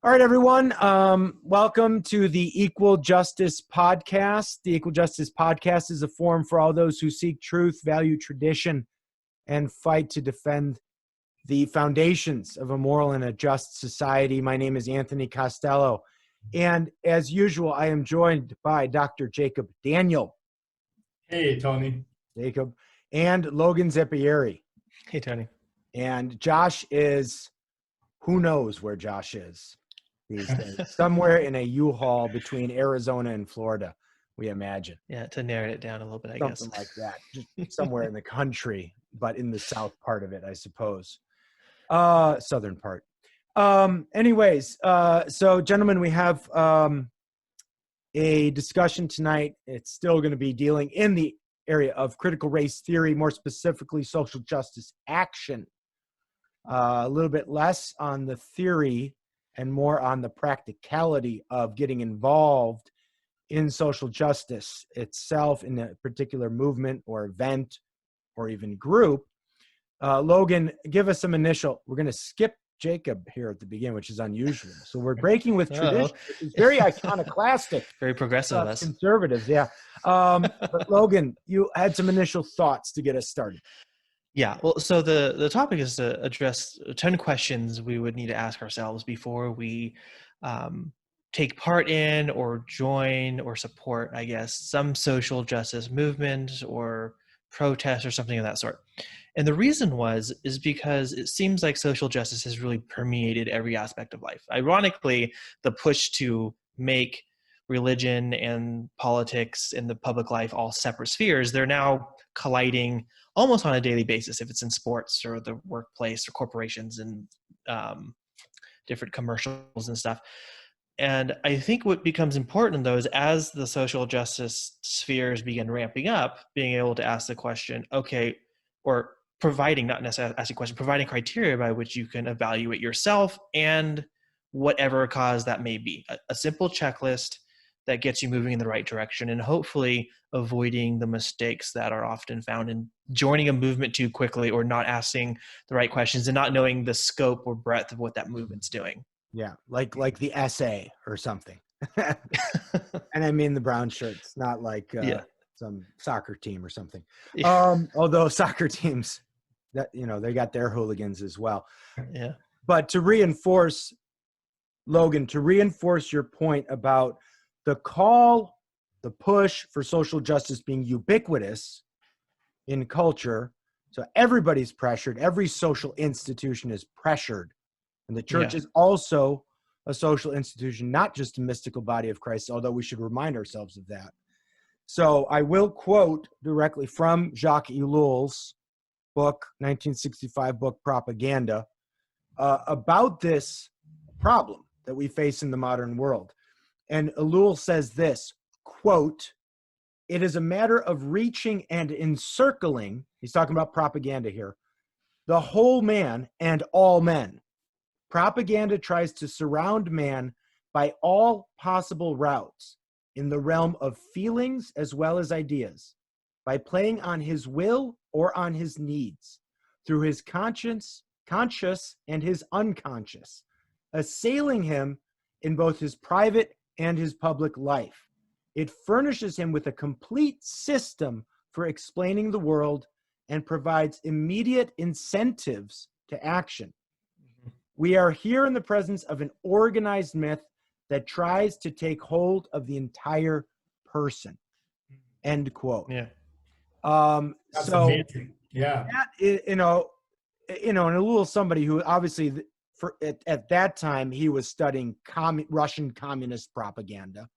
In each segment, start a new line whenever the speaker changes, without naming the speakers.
All right, everyone. Welcome to the Equal Justice Podcast. The Equal Justice Podcast is a forum for all those who seek truth, value tradition, and fight to defend the foundations of a moral and a just society. My name is Anthony Costello. And as usual, I am joined by Dr. Jacob Daniel.
Hey, Tony.
Jacob. And Logan Zeppieri.
Hey, Tony.
And Josh is, who knows where Josh is these days? Somewhere in a U-Haul between Arizona and Florida, we imagine.
Yeah, to narrow it down a little bit, I guess.
Something like that. Just somewhere in the country, but in the south part of it, I suppose. Southern part. Anyways, so gentlemen, we have a discussion tonight. It's still going to be dealing in the area of critical race theory, more specifically social justice action. A little bit less on the theory and more on the practicality of getting involved in social justice itself in a particular movement or event or even group. Logan, give us some initial. We're going to skip Jacob here at the beginning, which is unusual. So we're breaking with tradition. It's very iconoclastic.
Very progressive of us.
Conservatives, yeah. But Logan, you had some initial thoughts to get us started.
Yeah, well, so the topic is to address 10 questions we would need to ask ourselves before we take part in or join or support, I guess, some social justice movement or protest or something of that sort. And the reason is because it seems like social justice has really permeated every aspect of life. Ironically, the push to make religion and politics and the public life all separate spheres, they're now colliding almost on a daily basis, if it's in sports or the workplace or corporations and different commercials and stuff. And I think what becomes important, though, is as the social justice spheres begin ramping up, being able to ask the question, okay, or providing, not necessarily asking a question, providing criteria by which you can evaluate yourself and whatever cause that may be. A simple checklist that gets you moving in the right direction and hopefully avoiding the mistakes that are often found in joining a movement too quickly or not asking the right questions and not knowing the scope or breadth of what that movement's doing.
Yeah, like the essay or something. And I mean the brown shirts, not like some soccer team or something.
Yeah.
Although soccer teams, that they got their hooligans as well.
Yeah.
But to reinforce, Logan, your point about the call, the push for social justice being ubiquitous in culture, so everybody's pressured, every social institution is pressured. And the church is also a social institution, not just a mystical body of Christ, although we should remind ourselves of that. So I will quote directly from Jacques Ellul's book, 1965 book, Propaganda, about this problem that we face in the modern world. And Ellul says this, quote, "It is a matter of reaching and encircling," he's talking about propaganda here, "the whole man and all men. Propaganda tries to surround man by all possible routes in the realm of feelings as well as ideas, by playing on his will or on his needs, through his conscious and his unconscious, assailing him in both his private and his public life. It furnishes him with a complete system for explaining the world and provides immediate incentives to action. We are here in the presence of an organized myth that tries to take hold of the entire person." End quote.
Yeah.
That's
so
amazing. Yeah.
That, and a little somebody who obviously at that time he was studying Russian communist propaganda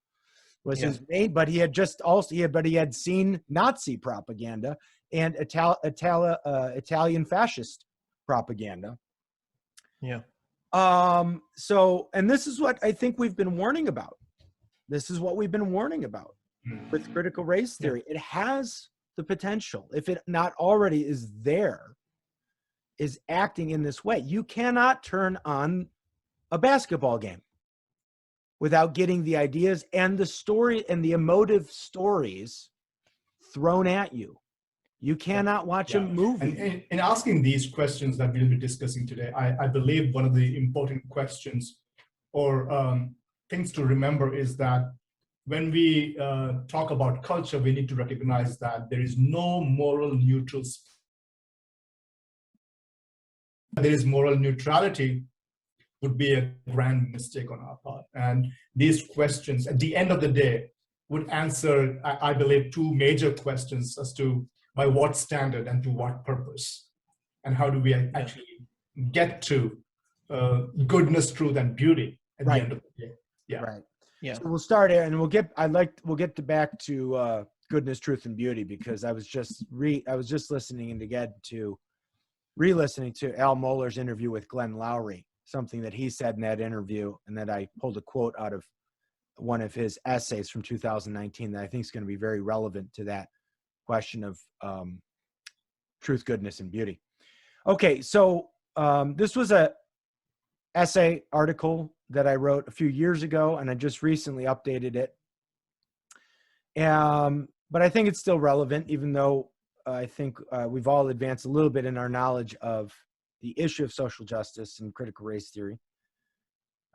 was his main, but he had seen Nazi propaganda and Italian fascist propaganda.
Yeah.
So, and this is what I think we've been warning about. This is what we've been warning about with critical race theory. It has the potential, if it not already is there, is acting in this way. You cannot turn on a basketball game without getting the ideas and the story and the emotive stories thrown at you. You cannot watch a movie.
And asking these questions that we'll be discussing today, I believe one of the important questions or things to remember is that when we talk about culture, we need to recognize that there is no moral neutral. There is moral neutrality would be a grand mistake on our part. And these questions, at the end of the day, would answer, I believe, two major questions as to by what standard and to what purpose, and how do we actually get to goodness, truth, and beauty at the end of the day. Yeah.
Right.
Yeah.
So we'll start here, and we'll get back to goodness, truth, and beauty, because I was just listening and re-listening to Al Mohler's interview with Glenn Lowry, something that he said in that interview, and that I pulled a quote out of one of his essays from 2019 that I think is going to be very relevant to that question of truth, goodness, and beauty. Okay, so this was a essay article that I wrote a few years ago, and I just recently updated it. But I think it's still relevant, even though I think we've all advanced a little bit in our knowledge of the issue of social justice and critical race theory.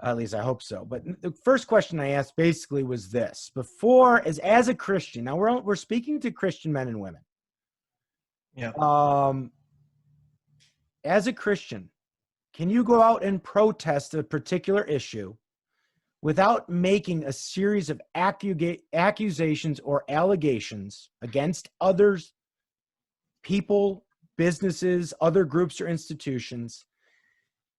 At least I hope so. But the first question I asked basically was this: before, as a Christian, now we're speaking to Christian men and women.
Yeah.
As a Christian, can you go out and protest a particular issue without making a series of accusations or allegations against others, people, businesses, other groups or institutions,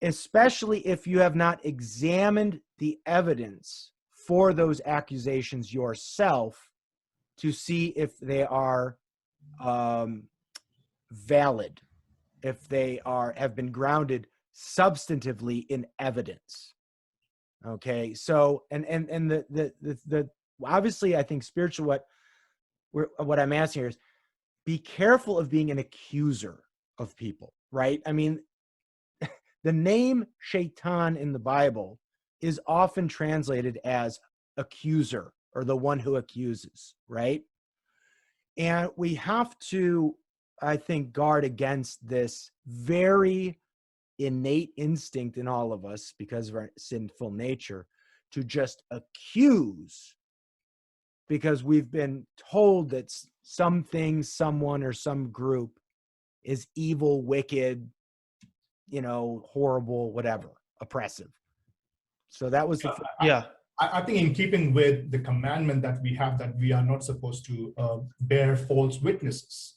especially if you have not examined the evidence for those accusations yourself to see if they are valid, if they have been grounded substantively in evidence? Okay, so and the obviously, I think spiritual, what I'm asking here is, be careful of being an accuser of people, right? I mean, the name Shaitan in the Bible is often translated as accuser, or the one who accuses, right? And we have to, I think, guard against this very innate instinct in all of us, because of our sinful nature, to just accuse because we've been told that something, someone, or some group is evil, wicked, horrible, whatever, oppressive. So that was
I think in keeping with the commandment that we have, that we are not supposed to bear false witnesses.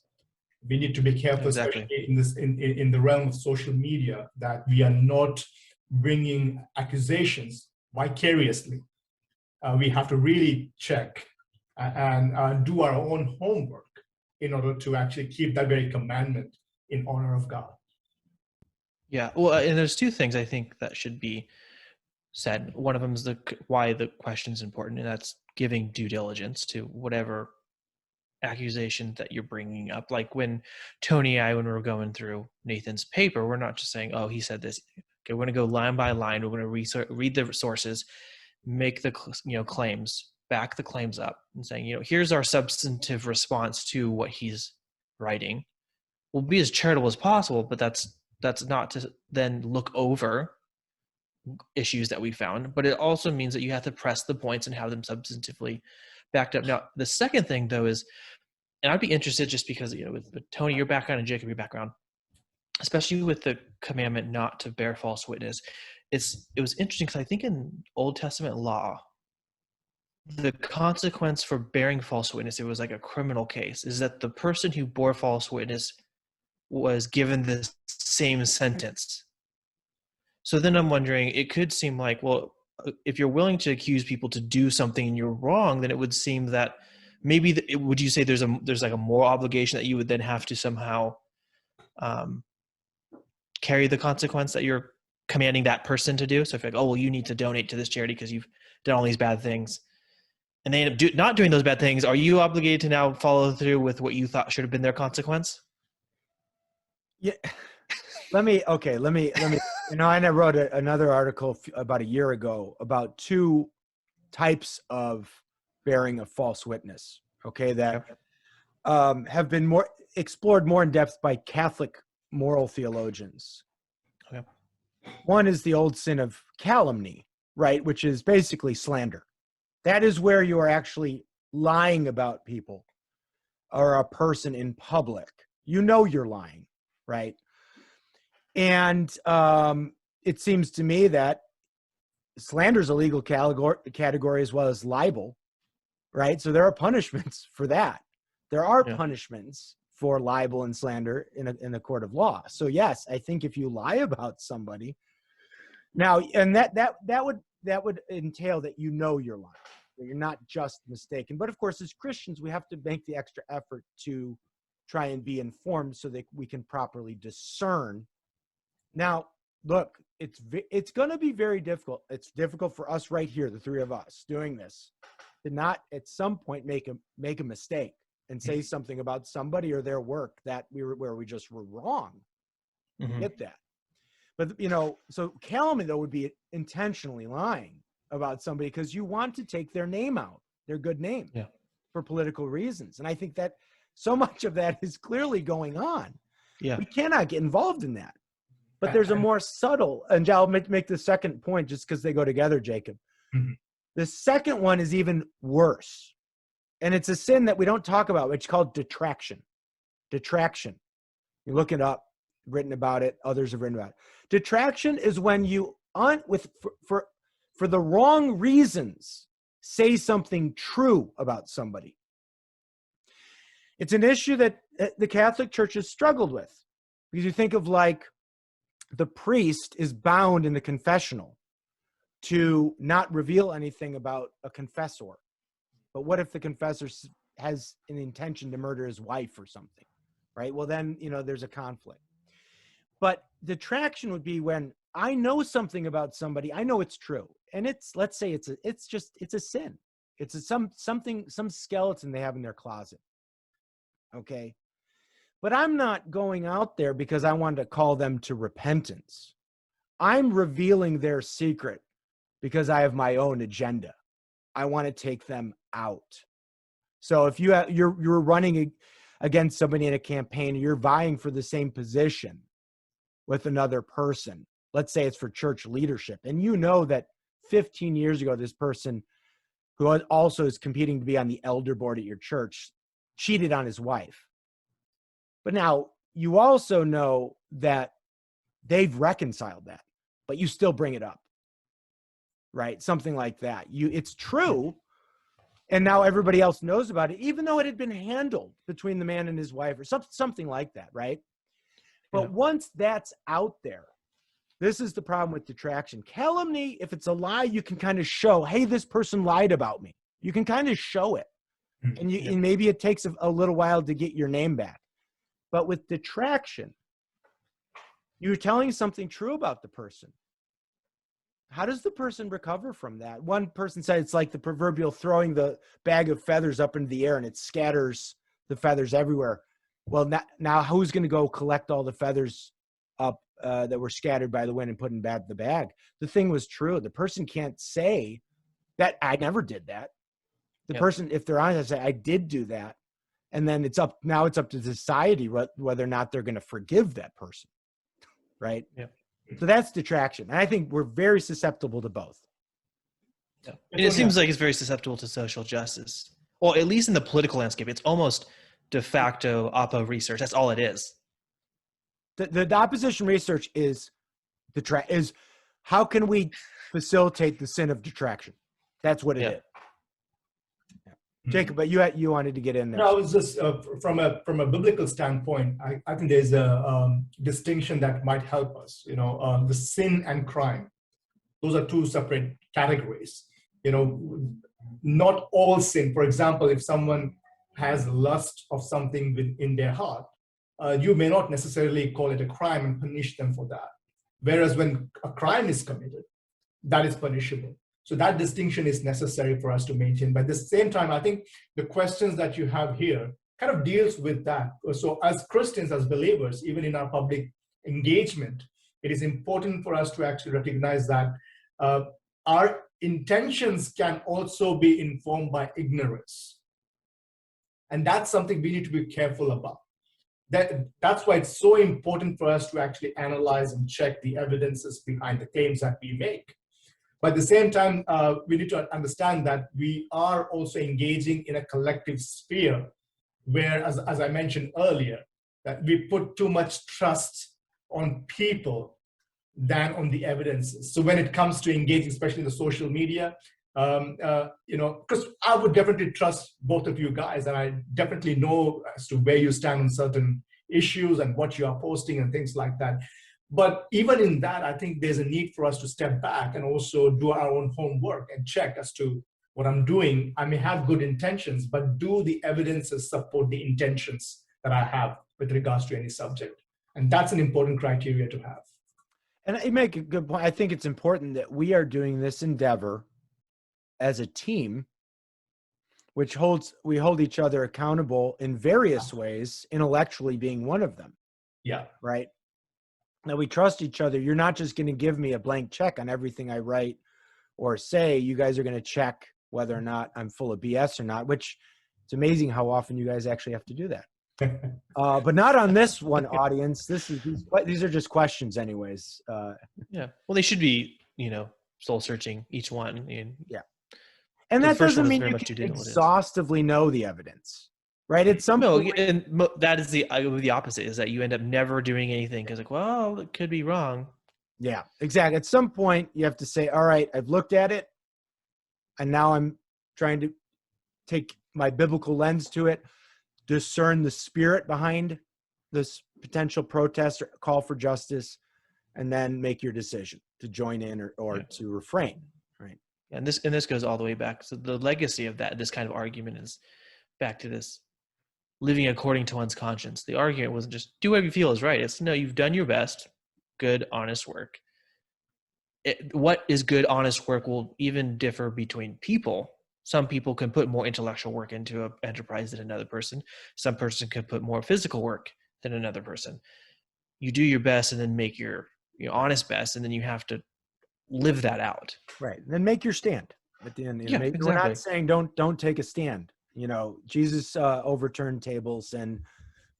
We need to be careful,
Exactly.
especially in the realm of social media, that we are not bringing accusations vicariously. We have to really check and do our own homework in order to actually keep that very commandment in honor of God.
Yeah. Well, and there's two things I think that should be said. One of them is why the question is important, and that's giving due diligence to whatever accusation that you're bringing up. Like when Tony and I, when we were going through Nathan's paper, we're not just saying, oh, he said this. Okay, we're going to go line by line. We're going to read the sources, make the claims, back the claims up, and saying, here's our substantive response to what he's writing. We'll be as charitable as possible, but that's not to then look over issues that we found. But it also means that you have to press the points and have them substantively backed up. Now, the second thing, though, is, and I'd be interested, just because, with Tony, your background, and Jacob, your background, especially with the commandment not to bear false witness, it was interesting because I think in Old Testament law, the consequence for bearing false witness, it was like a criminal case, is that the person who bore false witness was given the same sentence. So then I'm wondering, it could seem like, well, if you're willing to accuse people to do something and you're wrong, then it would seem that maybe would you say there's like a moral obligation that you would then have to somehow carry the consequence that you're commanding that person to do? So if you're like, oh, well, you need to donate to this charity because you've done all these bad things, and they end up not doing those bad things, are you obligated to now follow through with what you thought should have been their consequence?
Yeah. Let me, and I wrote another article about a year ago about two types of bearing a false witness, okay, that have been explored more in depth by Catholic moral theologians.
Okay.
One is the old sin of calumny, right? Which is basically slander. That is where you are actually lying about people or a person in public. You know you're lying, right? And it seems to me that slander is a legal category as well as libel, right? So there are punishments for that. There are punishments for libel and slander in a court of law. So yes, I think if you lie about somebody now, and that would entail that you know you're lying, that you're not just mistaken. But of course, as Christians, we have to make the extra effort to try and be informed so that we can properly discern. Now, look, it's going to be very difficult. It's difficult for us right here, the three of us doing this, to not at some point make a mistake and say something about somebody or their work that where we just were wrong. Get that. But, so calumny, though, would be intentionally lying about somebody because you want to take their name out, their good name, for political reasons. And I think that so much of that is clearly going on. Yeah. We cannot get involved in that. But there's a more subtle, and I'll make the second point just because they go together, Jacob. The second one is even worse. And it's a sin that we don't talk about. It's called detraction. Detraction. You look it up, written about it. Others have written about it. Detraction is when you, for the wrong reasons, say something true about somebody. It's an issue that the Catholic Church has struggled with. Because you think of like the priest is bound in the confessional to not reveal anything about a confessor. But what if the confessor has an intention to murder his wife or something, right? Well, then, there's a conflict. But detraction would be when I know something about somebody, I know it's true. And let's say it's a sin. It's some skeleton they have in their closet. Okay. But I'm not going out there because I want to call them to repentance. I'm revealing their secret because I have my own agenda. I want to take them out. So if you're running against somebody in a campaign, you're vying for the same position with another person. Let's say it's for church leadership. And you know that 15 years ago, this person who also is competing to be on the elder board at your church cheated on his wife. But now you also know that they've reconciled that, but you still bring it up, right? Something like that. It's true. And now everybody else knows about it, even though it had been handled between the man and his wife or something like that, right? But once that's out there, this is the problem with detraction. Calumny, if it's a lie, you can kind of show, hey, this person lied about me. You can kind of show it. And maybe it takes a little while to get your name back. But with detraction, you're telling something true about the person. How does the person recover from that? One person said it's like the proverbial throwing the bag of feathers up into the air and it scatters the feathers everywhere. Well, now who's going to go collect all the feathers up that were scattered by the wind and put in the bag? The thing was true. The person can't say that I never did that. The person, if they're honest, say I did do that. And then it's up to society whether or not they're going to forgive that person, right? Yeah. So that's detraction. And I think we're very susceptible to both.
Yeah. And it seems like it's very susceptible to social justice. Well, at least in the political landscape, it's almost de facto oppo research. That's all it is.
The opposition research is how can we facilitate the sin of detraction? That's what it is. Jacob, but you wanted to get in there.
No, I was just from a biblical standpoint. I think there's a distinction that might help us. The sin and crime; those are two separate categories. Not all sin. For example, if someone has lust of something within their heart, you may not necessarily call it a crime and punish them for that. Whereas when a crime is committed, that is punishable. So that distinction is necessary for us to maintain. But at the same time, I think the questions that you have here kind of deals with that. So as Christians, as believers, even in our public engagement, it is important for us to actually recognize that our intentions can also be informed by ignorance. And that's something we need to be careful about. That's why it's so important for us to actually analyze and check the evidences behind the claims that we make. But at the same time, we need to understand that we are also engaging in a collective sphere where, as I mentioned earlier, that we put too much trust on people than on the evidences. So when it comes to engaging, especially in the social media, because I would definitely trust both of you guys, and I definitely know as to where you stand on certain issues and what you are posting and things like that. But even in that, I think there's a need for us to step back and also do our own homework and check as to what I'm doing. I may have good intentions, but do the evidences support the intentions that I have with regards to any subject? And that's an important criteria to have.
And you make a good point. I think it's important that we are doing this endeavor as a team, which we hold each other accountable in various ways, intellectually being one of them.
Yeah.
Right. Now we trust each other. You're not just going to give me a blank check on everything I write or say. You guys are going to check whether or not I'm full of BS or not, which it's amazing how often you guys actually have to do that. But not on this one, audience. These are just questions anyways.
Yeah. Well, they should be, soul searching each one.
Yeah. And that doesn't mean you can exhaustively know the evidence, right? At some point,
and that is the opposite, is that you end up never doing anything because well, it could be wrong.
Yeah, exactly. At some point you have to say, all right, I've looked at it and now I'm trying to take my biblical lens to it, discern the spirit behind this potential protest or call for justice, and then make your decision to join in or to refrain. Right.
And this goes all the way back. So the legacy of this kind of argument is back to this living according to one's conscience. The argument wasn't just do whatever you feel is right. It's no, you've done your best, good, honest work. What is good, honest work will even differ between people. Some people can put more intellectual work into an enterprise than another person. Some person can put more physical work than another person. You do your best and then make your honest best, and then you have to live that out.
Right. Then make your stand at the end.
Exactly.
We're not saying don't take a stand. Jesus overturned tables and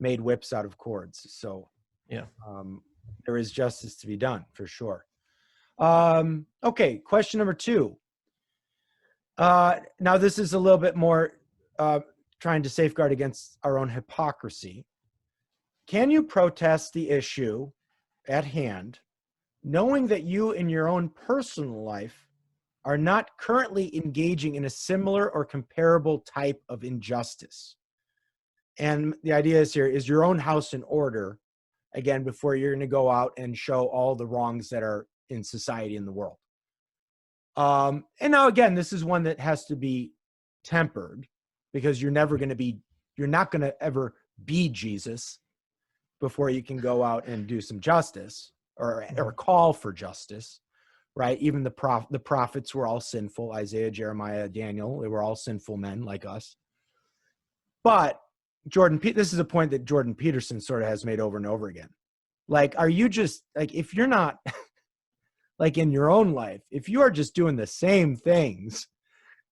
made whips out of cords. So there is justice to be done for sure. Okay. Question number 2. Now this is a little bit more trying to safeguard against our own hypocrisy. Can you protest the issue at hand, knowing that you in your own personal life are not currently engaging in a similar or comparable type of injustice? And the idea is here, is your own house in order, again, before you're going to go out and show all the wrongs that are in society in the world. And now, again, this is one that has to be tempered because you're not going to ever be Jesus before you can go out and do some justice or call for justice, right? Even the prophets were all sinful. Isaiah, Jeremiah, Daniel, they were all sinful men like us. But this is a point that Jordan Peterson sort of has made over and over again. Like, are you just like, if you're not like in your own life, if you are just doing the same things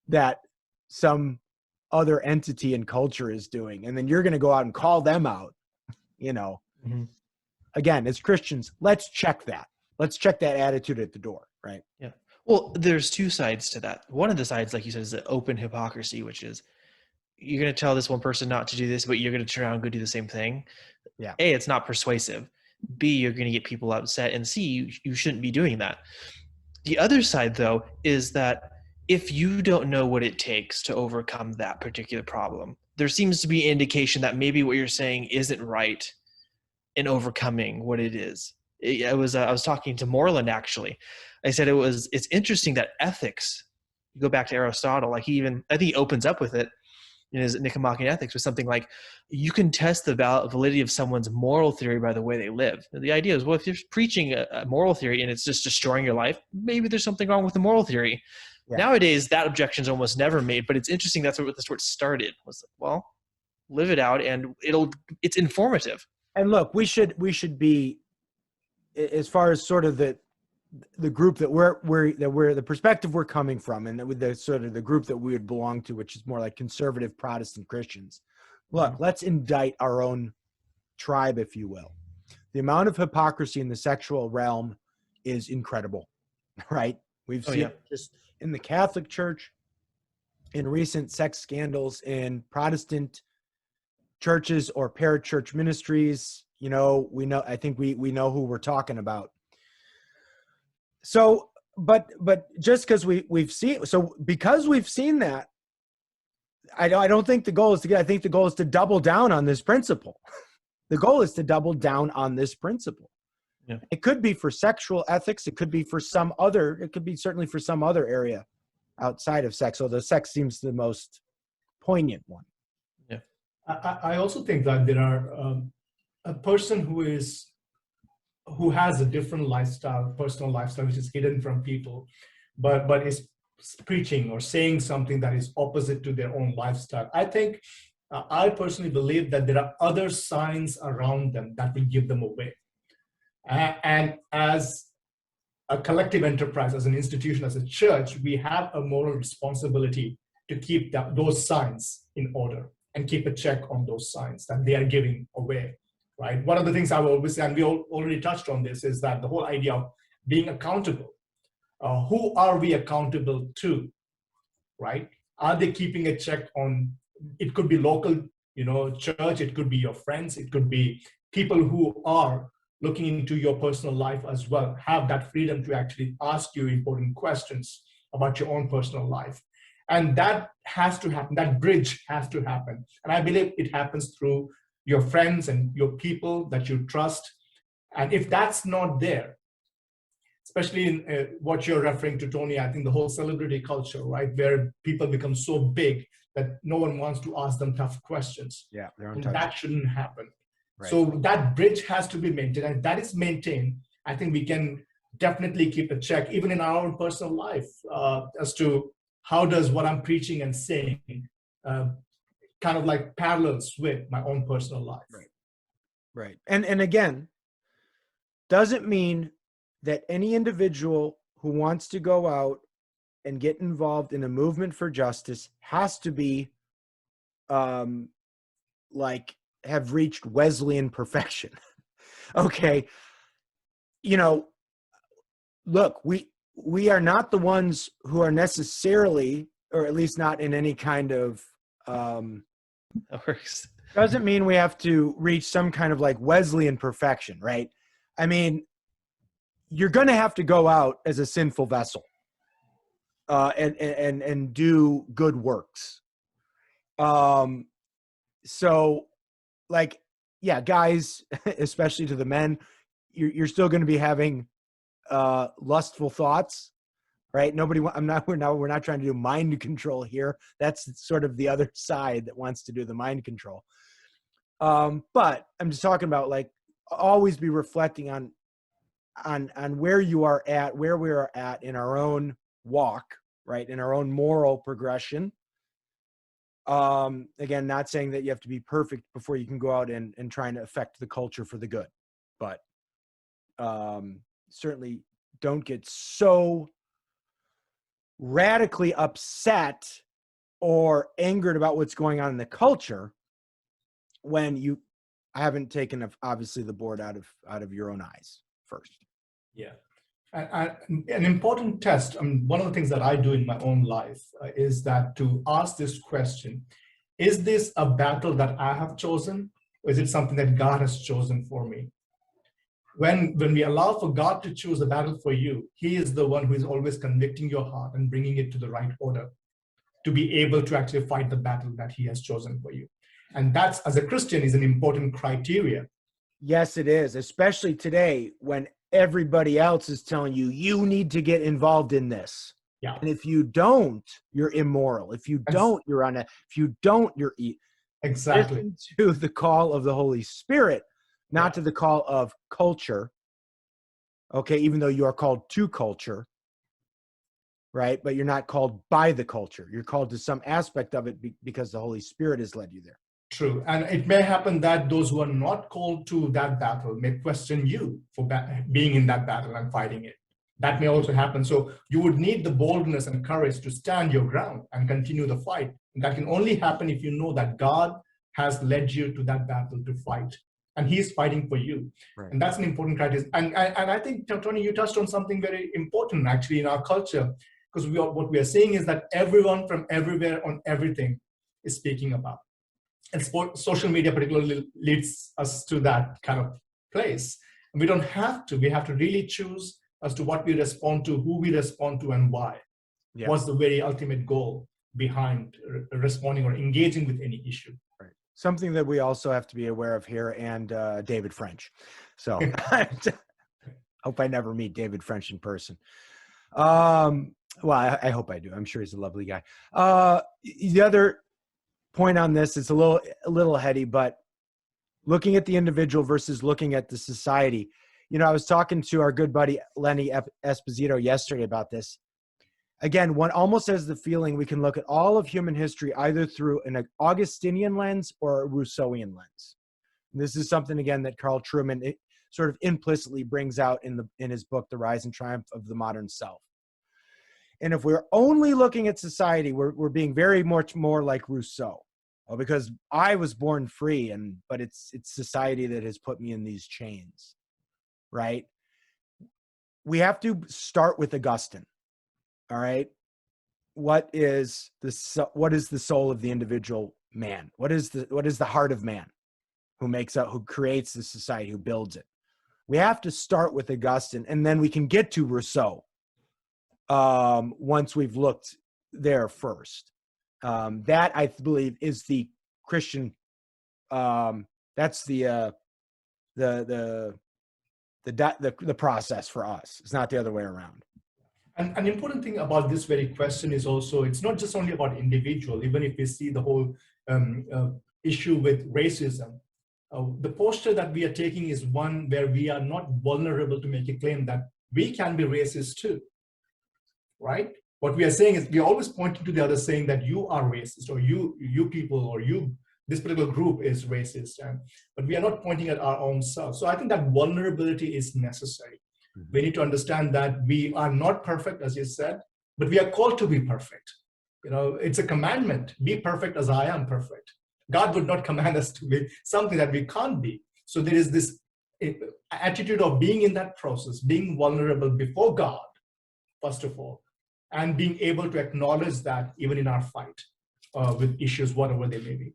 that some other entity and culture is doing, and then you're going to go out and call them out, again, as Christians, let's check that. Let's check that attitude at the door, right?
Yeah. Well, there's 2 sides to that. One of the sides, like you said, is the open hypocrisy, which is you're going to tell this one person not to do this, but you're going to turn around and go do the same thing.
Yeah.
A, it's not persuasive. B, you're going to get people upset. And C, you shouldn't be doing that. The other side, though, is that if you don't know what it takes to overcome that particular problem, there seems to be an indication that maybe what you're saying isn't right in overcoming what it is. I was talking to Moreland, actually. I said it's interesting that ethics, you go back to Aristotle, I think he opens up with it in his Nicomachean Ethics with something like, you can test the validity of someone's moral theory by the way they live. And the idea is, well, if you're preaching a moral theory and it's just destroying your life, maybe there's something wrong with the moral theory. Yeah. Nowadays, that objection is almost never made, but it's interesting that's where it started. Was like, well, live it out, and it's informative.
And look, we should be, as far as sort of the group that we're the perspective we're coming from, and with the sort of the group that we would belong to, which is more like conservative Protestant Christians. Look, let's indict our own tribe, if you will. The amount of hypocrisy in the sexual realm is incredible, right? We've
Oh,
seen
yeah.
it just in the Catholic Church, in recent sex scandals in Protestant churches or parachurch ministries. You know, I think we know who we're talking about. So, but just because we've seen, so because we've seen that, I don't think the goal is to get, I think the goal is to double down on this principle. The goal is to double down on this principle.
Yeah.
It could be for sexual ethics. It could be for some other, it could be certainly for some other area outside of sex, although sex seems the most poignant one.
Yeah.
I also think that there are a person who has a different lifestyle, personal lifestyle, which is hidden from people, but is preaching or saying something that is opposite to their own lifestyle. I think, I personally believe that there are other signs around them that will give them away. And as a collective enterprise, as an institution, as a church, we have a moral responsibility to keep those signs in order and keep a check on those signs that they are giving away, right? One of the things I will always say, and we already touched on this, is that the whole idea of being accountable. Who are we accountable to, right? Are they keeping a check on, it could be local, church, it could be your friends, it could be people who are looking into your personal life as well, have that freedom to actually ask you important questions about your own personal life. And that has to happen, that bridge has to happen. And I believe it happens through your friends and your people that you trust. And if that's not there, especially in what you're referring to, Tony, I think the whole celebrity culture, right, where people become so big that no one wants to ask them tough questions.
Yeah, they're
and
untouchable.
that shouldn't happen.
Right.
So that bridge has to be maintained, and that is maintained. I think we can definitely keep a check, even in our own personal life, as to how does what I'm preaching and saying kind of like parallels with my own personal life.
Right. Right. And again, doesn't mean that any individual who wants to go out and get involved in a movement for justice has to be like have reached Wesleyan perfection. Okay. Look, we are not the ones who are necessarily, or at least not in any kind of
That works.
doesn't mean we have to reach some kind of like Wesleyan perfection, right? I mean, you're going to have to go out as a sinful vessel and do good works. So like, yeah, guys, especially to the men, you're still going to be having lustful thoughts, right? We're not trying to do mind control here. That's sort of the other side that wants to do the mind control. But I'm just talking about like always be reflecting on where you are at, where we are at in our own walk, right? In our own moral progression. Again, not saying that you have to be perfect before you can go out and trying to affect the culture for the good, but certainly don't get so radically upset or angered about what's going on in the culture when you haven't taken obviously the board out of your own eyes first.
Yeah. An important test, one of the things that I do in my own life is that to ask this question, is this a battle that I have chosen, or is it something that God has chosen for me? When we allow for God to choose a battle for you, He is the one who is always convicting your heart and bringing it to the right order to be able to actually fight the battle that He has chosen for you. And that's, as a Christian, is an important criteria.
Yes, it is, especially today when everybody else is telling you, you need to get involved in this.
Yeah.
And if you don't, you're immoral. If you don't, you're on it. If you don't, you're
exactly.
Listen to the call of the Holy Spirit, not to the call of culture. Okay, even though you are called to culture, right? But you're not called by the culture. You're called to some aspect of it because the Holy Spirit has led you there.
True. And it may happen that those who are not called to that battle may question you for being in that battle and fighting it. That may also happen. So you would need the boldness and courage to stand your ground and continue the fight. And that can only happen if you know that God has led you to that battle to fight and he's fighting for you.
Right.
And that's an important criteria. And I think, Tony, you touched on something very important actually in our culture, because what we are seeing is that everyone from everywhere on everything is speaking about. And social media particularly leads us to that kind of place. And we don't have to. We have to really choose as to what we respond to, who we respond to, and why.
Yeah.
What's the very ultimate goal behind responding or engaging with any issue?
Right. Something that we also have to be aware of here, and David French. So I hope I never meet David French in person. Well, I hope I do. I'm sure he's a lovely guy. The other point on this is a little heady, but looking at the individual versus looking at the society. You know, I was talking to our good buddy Lenny Esposito yesterday about this. Again, one almost has the feeling we can look at all of human history either through an Augustinian lens or a Rousseauian lens. And this is something, again, that Carl Trueman sort of implicitly brings out in his book, The Rise and Triumph of the Modern Self. And if we're only looking at society, we're being very much more like Rousseau. Well, because I was born free, but it's society that has put me in these chains, right? We have to start with Augustine. All right. What is the soul of the individual man? What is the heart of man who creates the society, who builds it? We have to start with Augustine, and then we can get to Rousseau once we've looked there first. That, I believe, is the Christian. That's the process for us. It's not the other way around.
And an important thing about this very question is also, it's not just only about individual. Even if we see the whole issue with racism, the posture that we are taking is one where we are not vulnerable to make a claim that we can be racist too, right? What we are saying is, we are always pointing to the other, saying that you are racist, or you people, or this particular group is racist, but we are not pointing at our own self. So I think that vulnerability is necessary. Mm-hmm. We need to understand that we are not perfect, as you said, but we are called to be perfect. You know, it's a commandment: be perfect as I am perfect. God would not command us to be something that we can't be. So there is this attitude of being in that process, being vulnerable before God, first of all, and being able to acknowledge that even in our fight with issues, whatever they may be.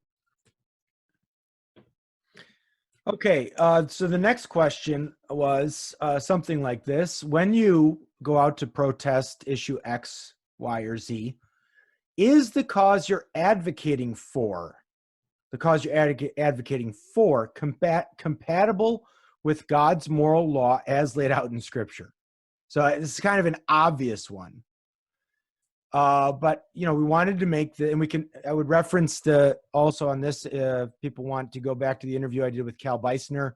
Okay, so the next question was something like this. When you go out to protest issue X, Y, or Z, is the cause you're advocating for, compatible with God's moral law as laid out in Scripture? So this is kind of an obvious one. But, you know, we wanted to make I would reference also on this, people want to go back to the interview I did with Cal Beisner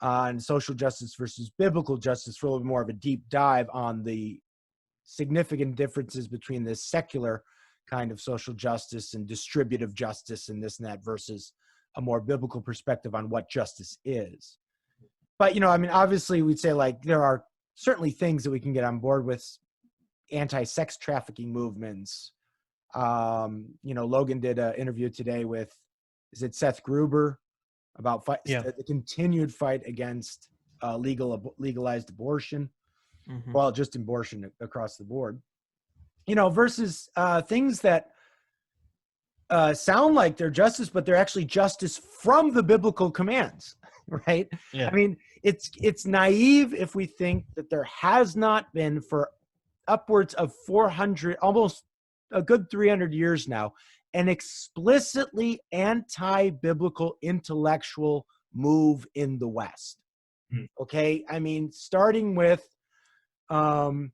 on social justice versus biblical justice for a little bit more of a deep dive on the significant differences between this secular kind of social justice and distributive justice and this and that versus a more biblical perspective on what justice is. But, you know, I mean, obviously we'd say, like, there are certainly things that we can get on board with. Anti-sex trafficking movements. You know, Logan did an interview today with, is it Seth Gruber, about the continued fight against legalized abortion. Mm-hmm. Well, just abortion across the board. You know, versus things that sound like they're justice, but they're actually justice from the biblical commands, right? Yeah. I mean, it's naive if we think that there has not been for upwards of 400, almost a good 300 years now, an explicitly anti-biblical intellectual move in the West. Okay, I mean, starting with starting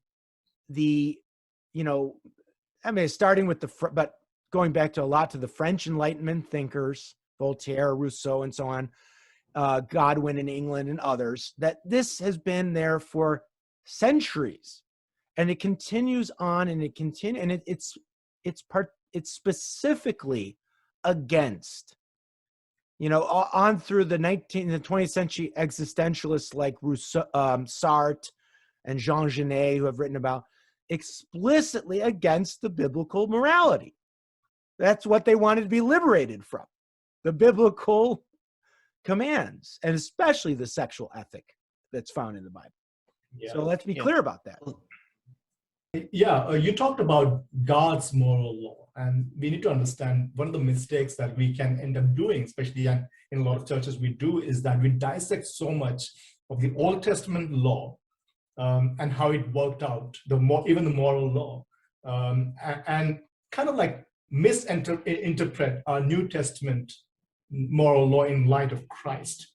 with but going back to a lot to the French Enlightenment thinkers, Voltaire, Rousseau, and so on, Godwin in England and others, that this has been there for centuries. And it continues on, and it's specifically against, you know, on through the 19th and 20th century existentialists like Rousseau, Sartre, and Jean Genet, who have written about explicitly against the biblical morality. That's what they wanted to be liberated from, the biblical commands, and especially the sexual ethic that's found in the Bible.
Yeah.
So let's be clear about that.
Yeah, you talked about God's moral law, and we need to understand one of the mistakes that we can end up doing, especially in a lot of churches we do, is that we dissect so much of the Old Testament law and how it worked out, even the moral law, and kind of like misinterpret our New Testament moral law in light of Christ.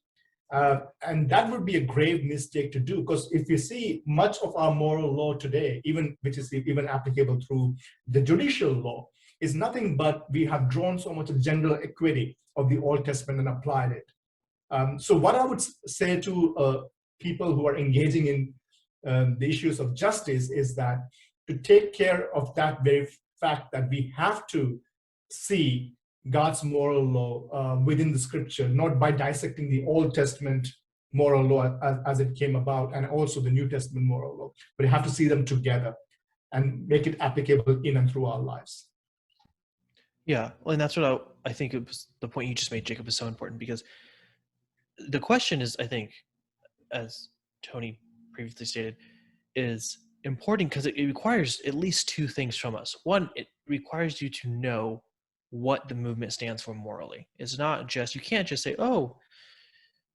And that would be a grave mistake to do, because if you see much of our moral law today, which is even applicable through the judicial law, is nothing but we have drawn so much of general equity of the Old Testament and applied it. So what I would say to people who are engaging in the issues of justice is that to take care of that very fact that we have to see God's moral law within the scripture, not by dissecting the Old Testament moral law as it came about, and also the New Testament moral law, but you have to see them together and make it applicable in and through our lives.
Yeah, well, and that's what I think it was, the point you just made, Jacob, is so important, because the question is, I think, as Tony previously stated, is important because it requires at least two things from us. One, it requires you to know what the movement stands for morally. It's not just, you can't just say, oh,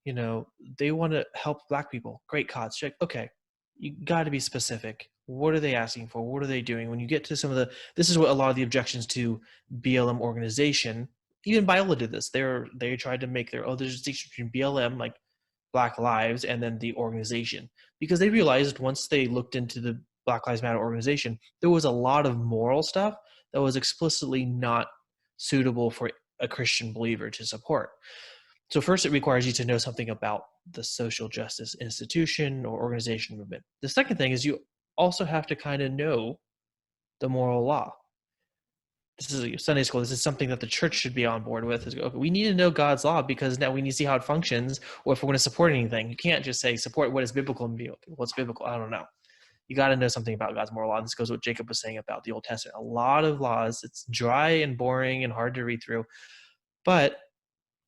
you know, they want to help Black people. Great cause. Check. Okay, you got to be specific. What are they asking for? What are they doing? When you get to some of this is what a lot of the objections to BLM organization, even Biola did this. They tried to make there's a distinction between BLM, like Black Lives, and then the organization, because they realized once they looked into the Black Lives Matter organization, there was a lot of moral stuff that was explicitly not suitable for a Christian believer to support. So first, it requires you to know something about the social justice institution or organization movement. The second thing is you also have to kind of know the moral law. This is Sunday school. This is something that the church should be on board with. Is, okay, we need to know God's law, because now we need to see how it functions, or if we're going to support anything. You can't just say support what is biblical and be, okay, what's biblical? I don't know. You got to know something about God's moral law. And this goes with what Jacob was saying about the Old Testament. A lot of laws, it's dry and boring and hard to read through. But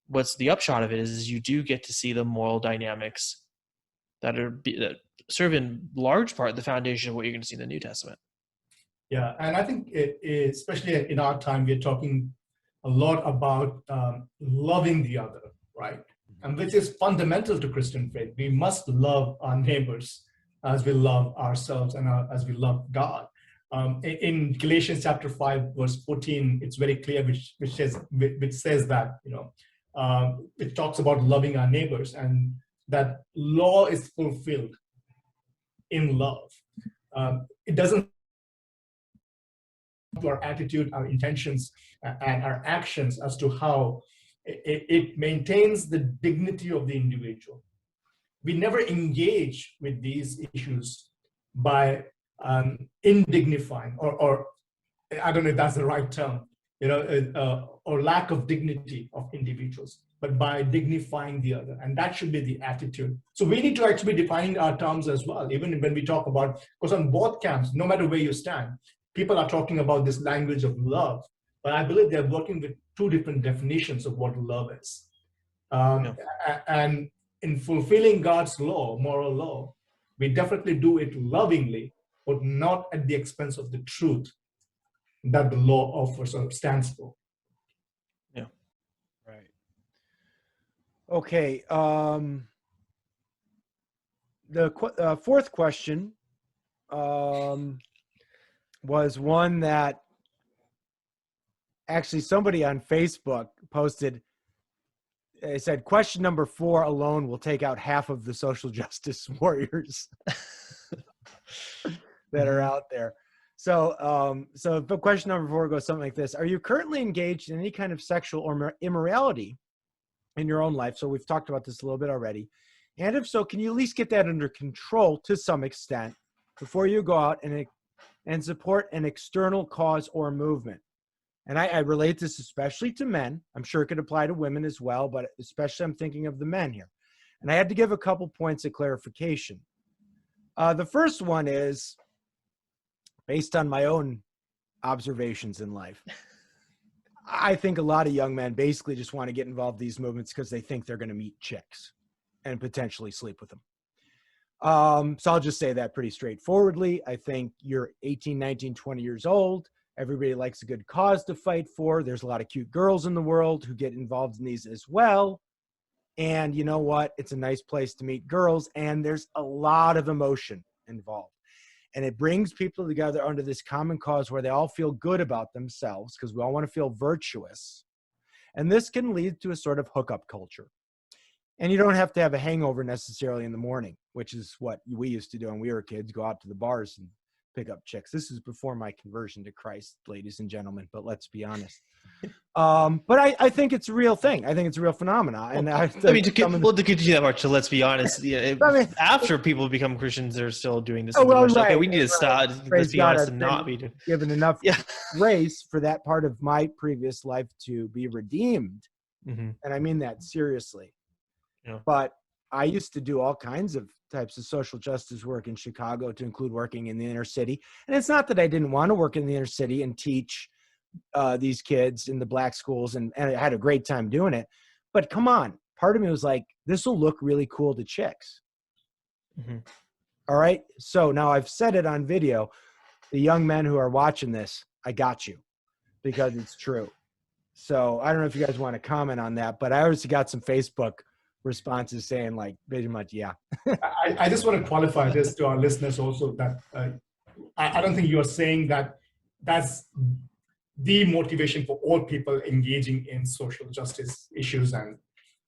what's the upshot of it is you do get to see the moral dynamics that serve in large part the foundation of what you're going to see in the New Testament.
Yeah, and I think especially in our time, we're talking a lot about loving the other, right? And which is fundamental to Christian faith. We must love our neighbors as we love ourselves and as we love God. In Galatians chapter 5, verse 14, it's very clear, which says that, it talks about loving our neighbors, and that law is fulfilled in love. It doesn't to our attitude, our intentions, and our actions as to how it maintains the dignity of the individual. We never engage with these issues by indignifying or I don't know if that's the right term, or lack of dignity of individuals, but by dignifying the other. And that should be the attitude. So we need to actually be defining our terms as well, even when we talk about, because on both camps, no matter where you stand, people are talking about this language of love, but I believe they're working with two different definitions of what love is. And in fulfilling God's law, moral law, we definitely do it lovingly, but not at the expense of the truth that the law offers or stands for.
Yeah.
Right. Okay. The fourth question was one that actually somebody on Facebook posted. It said, question number 4 alone will take out half of the social justice warriors that are out there. So the question number 4 goes something like this. Are you currently engaged in any kind of sexual or immorality in your own life? So we've talked about this a little bit already. And if so, can you at least get that under control to some extent before you go out and support an external cause or movement? And I relate this especially to men. I'm sure it could apply to women as well, but especially I'm thinking of the men here. And I had to give a couple points of clarification. The first one is based on my own observations in life. I think a lot of young men basically just want to get involved in these movements because they think they're going to meet chicks and potentially sleep with them. So I'll just say that pretty straightforwardly. I think you're 18, 19, 20 years old. Everybody likes a good cause to fight for. There's a lot of cute girls in the world who get involved in these as well. And you know what? It's a nice place to meet girls, and there's a lot of emotion involved. And it brings people together under this common cause where they all feel good about themselves because we all want to feel virtuous. And this can lead to a sort of hookup culture. And you don't have to have a hangover necessarily in the morning, which is what we used to do when we were kids, go out to the bars and pick up chicks. This is before my conversion to Christ, ladies and gentlemen, but let's be honest. But I think it's a real thing. I think it's a real phenomenon. And
to continue that part, so let's be honest, after people become Christians, they're still doing this. Okay, we need to stop. Let's be honest and not be
given enough grace for that part of my previous life to be redeemed. Mm-hmm. And I mean that seriously. Yeah. But I used to do all kinds of types of social justice work in Chicago, to include working in the inner city. And it's not that I didn't want to work in the inner city and teach these kids in the black schools, and I had a great time doing it. But come on, part of me was like, this will look really cool to chicks. Mm-hmm. All right. So now I've said it on video. The young men who are watching this, I got you, because it's true. So I don't know if you guys want to comment on that, but I already got some Facebook responses saying like pretty much, yeah.
I just want to qualify this to our listeners also, that I don't think you're saying that that's the motivation for all people engaging in social justice issues. And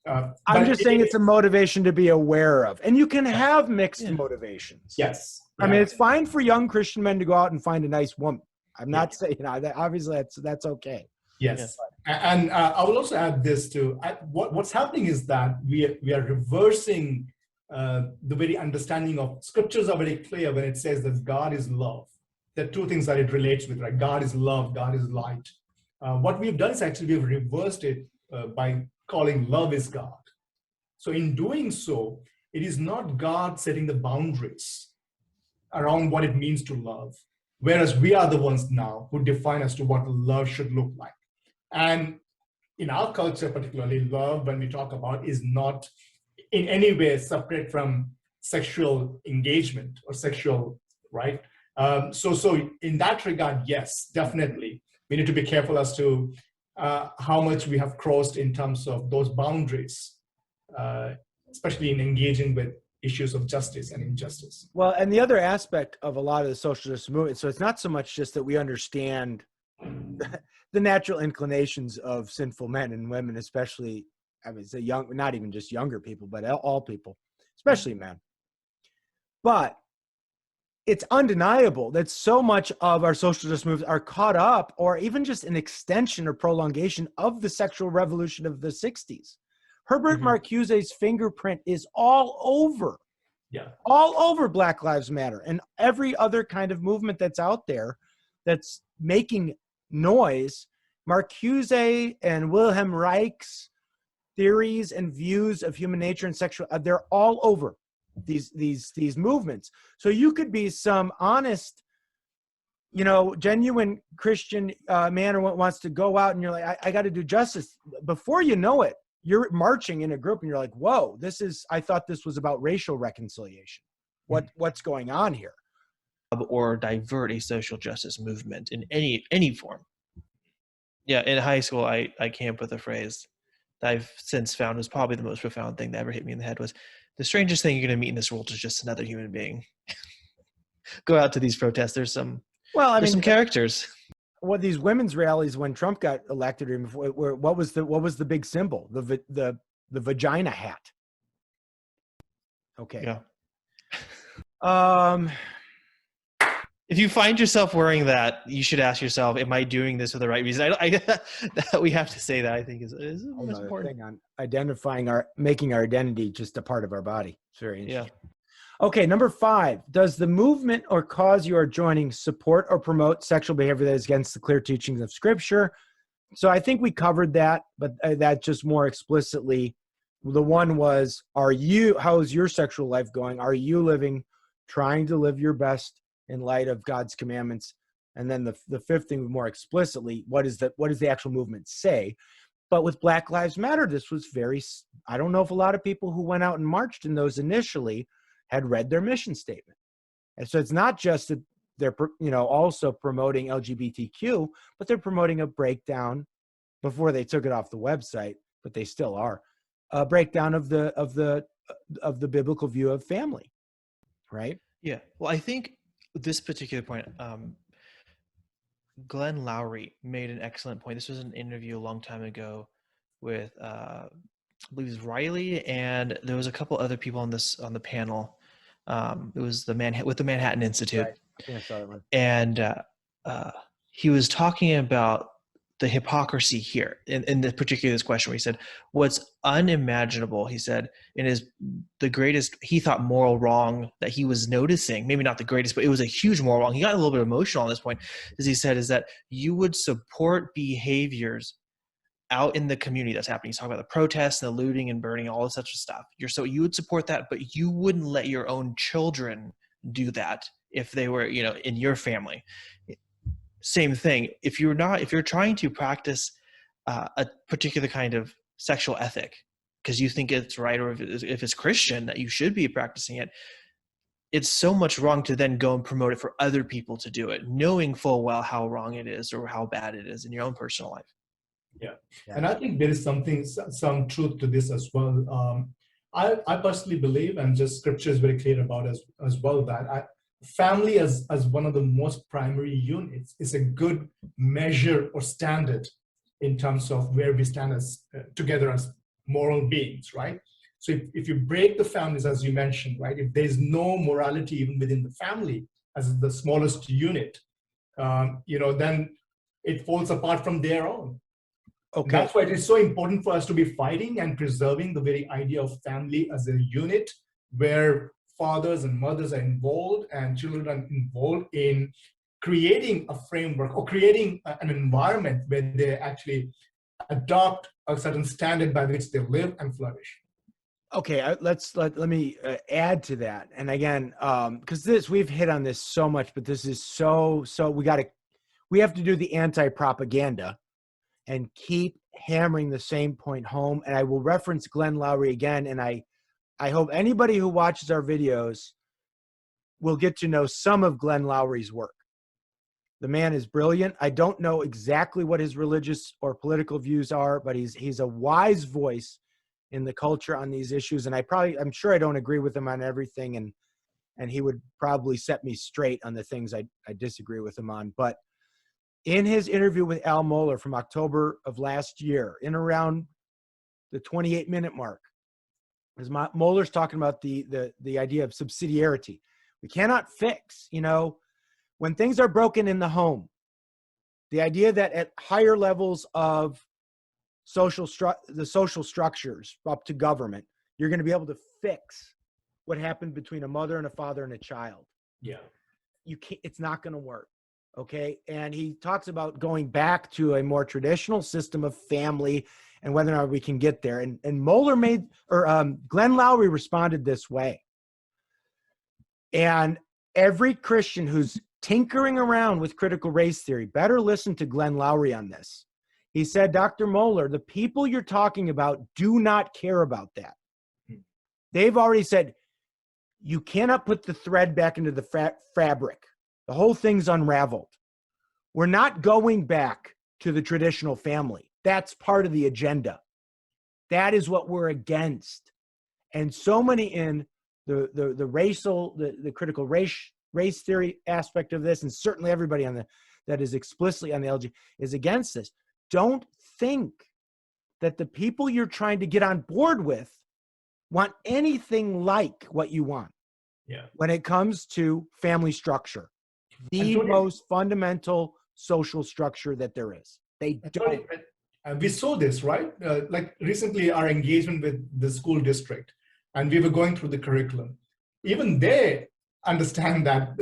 I'm just saying it's a motivation to be aware of, and you can have mixed motivations.
Yes.
I mean, it's fine for young Christian men to go out and find a nice woman. I'm not saying, that obviously that's okay.
Yes. And I will also add this too. What's happening is that we are reversing the very understanding of scriptures are very clear when it says that God is love. There are two things that it relates with, right? God is love, God is light. What we've done is actually we've reversed it by calling love is God. So in doing so, it is not God setting the boundaries around what it means to love, whereas we are the ones now who define as to what love should look like. And in our culture, particularly, love, when we talk about, is not in any way separate from sexual engagement or sexual, right? So in that regard, yes, definitely. We need to be careful as to how much we have crossed in terms of those boundaries, especially in engaging with issues of justice and injustice.
Well, and the other aspect of a lot of the social justice movement, so it's not so much just that we understand the natural inclinations of sinful men and women, especially, I mean, it's not even just younger people, but all people, especially men. But it's undeniable that so much of our social justice movements are caught up, or even just an extension or prolongation of the sexual revolution of the 60s. Herbert Marcuse's fingerprint is all over Black Lives Matter and every other kind of movement that's out there that's making noise. Marcuse and Wilhelm Reich's theories and views of human nature and sexual, they're all over these movements. So you could be some honest, genuine Christian man who wants to go out and you're like, I got to do justice. Before you know it, you're marching in a group and you're like, whoa, I thought this was about racial reconciliation. What's going on here?
Or divert a social justice movement in any form. Yeah, in high school, I came up with a phrase that I've since found was probably the most profound thing that ever hit me in the head was, the strangest thing you're going to meet in this world is just another human being. Go out to these protests. There's some characters.
What these women's rallies when Trump got elected, what was the big symbol? The vagina hat. Okay.
Yeah. If you find yourself wearing that, you should ask yourself, am I doing this for the right reason? We have to say that, I think is most important.
Thing on making our identity just a part of our body. It's very interesting. Yeah. Okay, number 5. Does the movement or cause you are joining support or promote sexual behavior that is against the clear teachings of Scripture? So I think we covered that, but that just more explicitly. The one was, how is your sexual life going? Are you trying to live your best in light of God's commandments? And then the fifth thing more explicitly, what does the actual movement say? But with Black Lives Matter, this was I don't know if a lot of people who went out and marched in those initially had read their mission statement. And so it's not just that they're, also promoting LGBTQ, but they're promoting a breakdown before they took it off the website, but they still are, a breakdown of the biblical view of family, right?
Yeah. Well, I think this particular point, Glenn Lowry made an excellent point. This was an interview a long time ago with, I believe it was Riley, and there was a couple other people on the panel. It was with the Manhattan Institute.
Right. I think I saw that one.
And he was talking about the hypocrisy here in this question where he said, what's unimaginable, he said, the greatest, he thought, moral wrong that he was noticing, maybe not the greatest, but it was a huge moral wrong. He got a little bit emotional on this point, as he said, is that you would support behaviors out in the community that's happening. He's talking about the protests and the looting and burning, all this such stuff. You would support that, but you wouldn't let your own children do that if they were, in your family. Same thing. If you're trying to practice a particular kind of sexual ethic because you think it's right, or if it's Christian that you should be practicing it, it's so much wrong to then go and promote it for other people to do it, knowing full well how wrong it is or how bad it is in your own personal life.
Yeah. And I think there is some truth to this as well. I personally believe, and just scripture is very clear about as well, that family as one of the most primary units is a good measure or standard in terms of where we stand as together as moral beings, right? So if you break the families, as you mentioned, right, if there's no morality even within the family as the smallest unit, then it falls apart from their own. Okay. That's why it is so important for us to be fighting and preserving the very idea of family as a unit where fathers and mothers are involved and children are involved in creating a framework or creating an environment where they actually adopt a certain standard by which they live and flourish.
Okay, let me add to that. And again, because we've hit on this so much, but this is so we have to do the anti-propaganda and keep hammering the same point home. And I will reference Glenn Lowry again, and I hope anybody who watches our videos will get to know some of Glenn Lowry's work. The man is brilliant. I don't know exactly what his religious or political views are, but he's a wise voice in the culture on these issues. And I'm sure I don't agree with him on everything, and he would probably set me straight on the things I disagree with him on. But in his interview with Al Mohler from October of last year, in around the 28-minute mark, as Mohler's talking about the idea of subsidiarity. We cannot fix, when things are broken in the home, the idea that at higher levels of the social structures up to government, you're going to be able to fix what happened between a mother and a father and a child.
Yeah.
It's not going to work. Okay. And he talks about going back to a more traditional system of family and whether or not we can get there. And Mohler Glenn Lowry responded this way. And every Christian who's tinkering around with critical race theory better listen to Glenn Lowry on this. He said, Dr. Mohler, the people you're talking about do not care about that. They've already said, you cannot put the thread back into the fabric. The whole thing's unraveled. We're not going back to the traditional family. That's part of the agenda. That is what we're against. And so many in the critical race theory aspect of this, and certainly everybody that is explicitly on the LG is against this. Don't think that the people you're trying to get on board with want anything like what you want.
Yeah.
When it comes to family structure, the most fundamental social structure that there is. They don't.
We saw this, right? Like recently, our engagement with the school district, and we were going through the curriculum. Even they understand that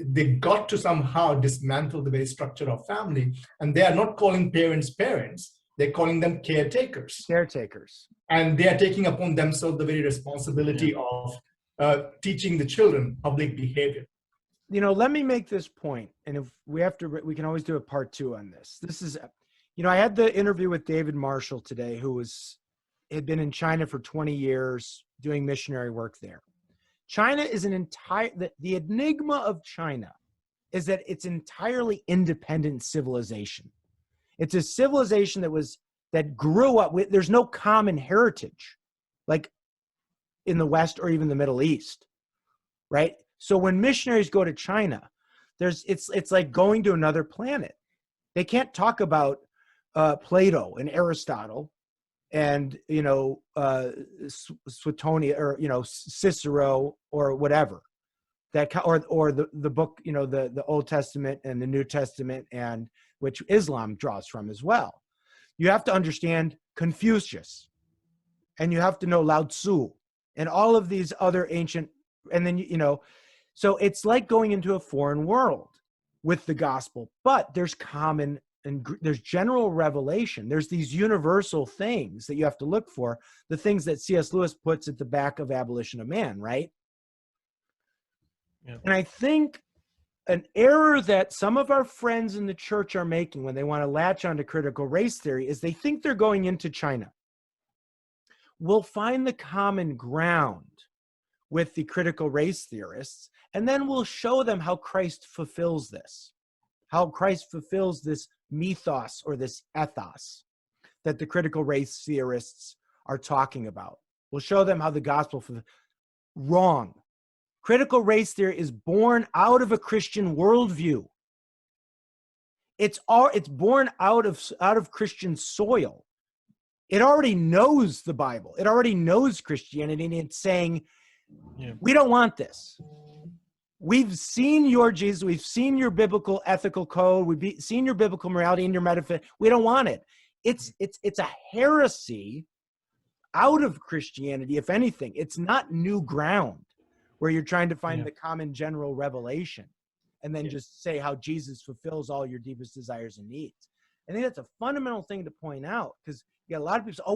they got to somehow dismantle the very structure of family, and they are not calling parents parents. They're calling them caretakers.
Caretakers.
And they are taking upon themselves the very responsibility of teaching the children public behavior.
let me make this point, and if we have to, we can always do a part 2 on this. This is, I had the interview with David Marshall today, who had been in China for 20 years doing missionary work there. China is the enigma of China is that it's entirely independent civilization. It's a civilization that grew up with, there's no common heritage, like in the West or even the Middle East, right? So when missionaries go to China, it's like going to another planet. They can't talk about Plato and Aristotle and Suetonius or Cicero or whatever, or the book, the Old Testament and the New Testament, and which Islam draws from as well. You have to understand Confucius, and you have to know Lao Tzu and all of these other ancient, and then so it's like going into a foreign world with the gospel, but there's common and there's general revelation. There's these universal things that you have to look for, the things that C.S. Lewis puts at the back of Abolition of Man, right?
Yeah.
And I think an error that some of our friends in the church are making when they want to latch onto critical race theory is they think they're going into China. We'll find the common ground with the critical race theorists, and then we'll show them how Christ fulfills this, how Christ fulfills this mythos or this ethos that the critical race theorists are talking about. We'll show them how the gospel wrong. Critical race theory is born out of a Christian worldview. It's born out of Christian soil. It already knows the Bible. It already knows Christianity, and it's saying, we don't want this. We've seen your Jesus. We've seen your biblical ethical code. We've seen your biblical morality and your metaphysics. We don't want it. It's a heresy out of Christianity, if anything. It's not new ground where you're trying to find the common general revelation and then just say how Jesus fulfills all your deepest desires and needs. I think that's a fundamental thing to point out, because you got a lot of people say, oh,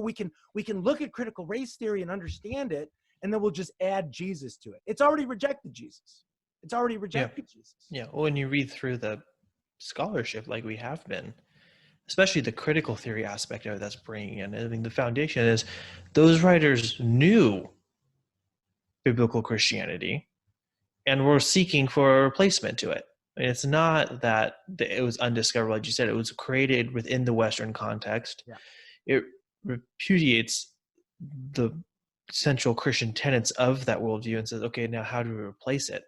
we can look at critical race theory and understand it, and then we'll just add Jesus to it. It's already rejected Jesus. It's already rejected Jesus.
Yeah. Well, when you read through the scholarship, like we have been, especially the critical theory aspect of it that's bringing in, I mean, the foundation is those writers knew biblical Christianity and were seeking for a replacement to it. I mean, it's not that it was undiscovered, like you said. It was created within the Western context. Yeah. It repudiates the central Christian tenets of that worldview and says, okay, now how do we replace it?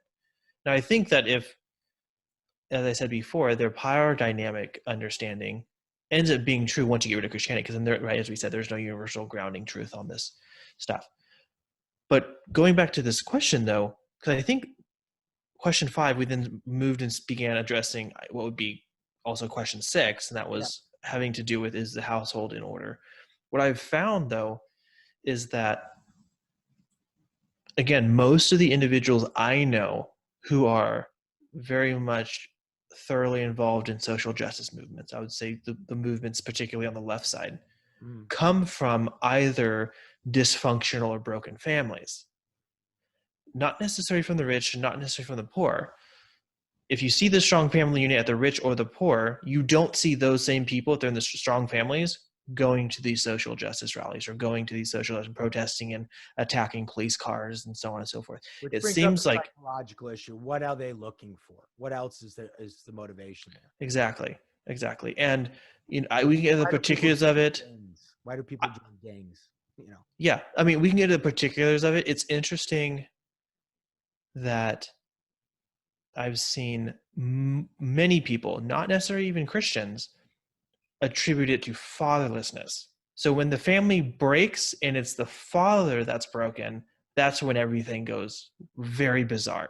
Now, I think that if, as I said before, their power dynamic understanding ends up being true once you get rid of Christianity, because then, right, as we said, there's no universal grounding truth on this stuff. But going back to this question, though, because I think question 5, we then moved and began addressing what would be also question 6, and that was having to do with, is the household in order? What I've found, though, is that, again, most of the individuals I know who are very much thoroughly involved in social justice movements, I would say the movements, particularly on the left side, come from either dysfunctional or broken families. Not necessarily from the rich, not necessarily from the poor. If you see the strong family unit at the rich or the poor, you don't see those same people, if they're in the strong families, going to these social justice rallies or going to these social justice protesting and attacking police cars and so on and so forth.
Which
it
brings
seems
up a
like
psychological issue. What are they looking for? What else is the motivation there?
Exactly. And we can get the particulars of it.
Why do people join gangs?
Yeah, I mean, we can get to the particulars of it. It's interesting that I've seen many people, not necessarily even Christians, attribute it to fatherlessness. So when the family breaks and it's the father that's broken, that's when everything goes very bizarre.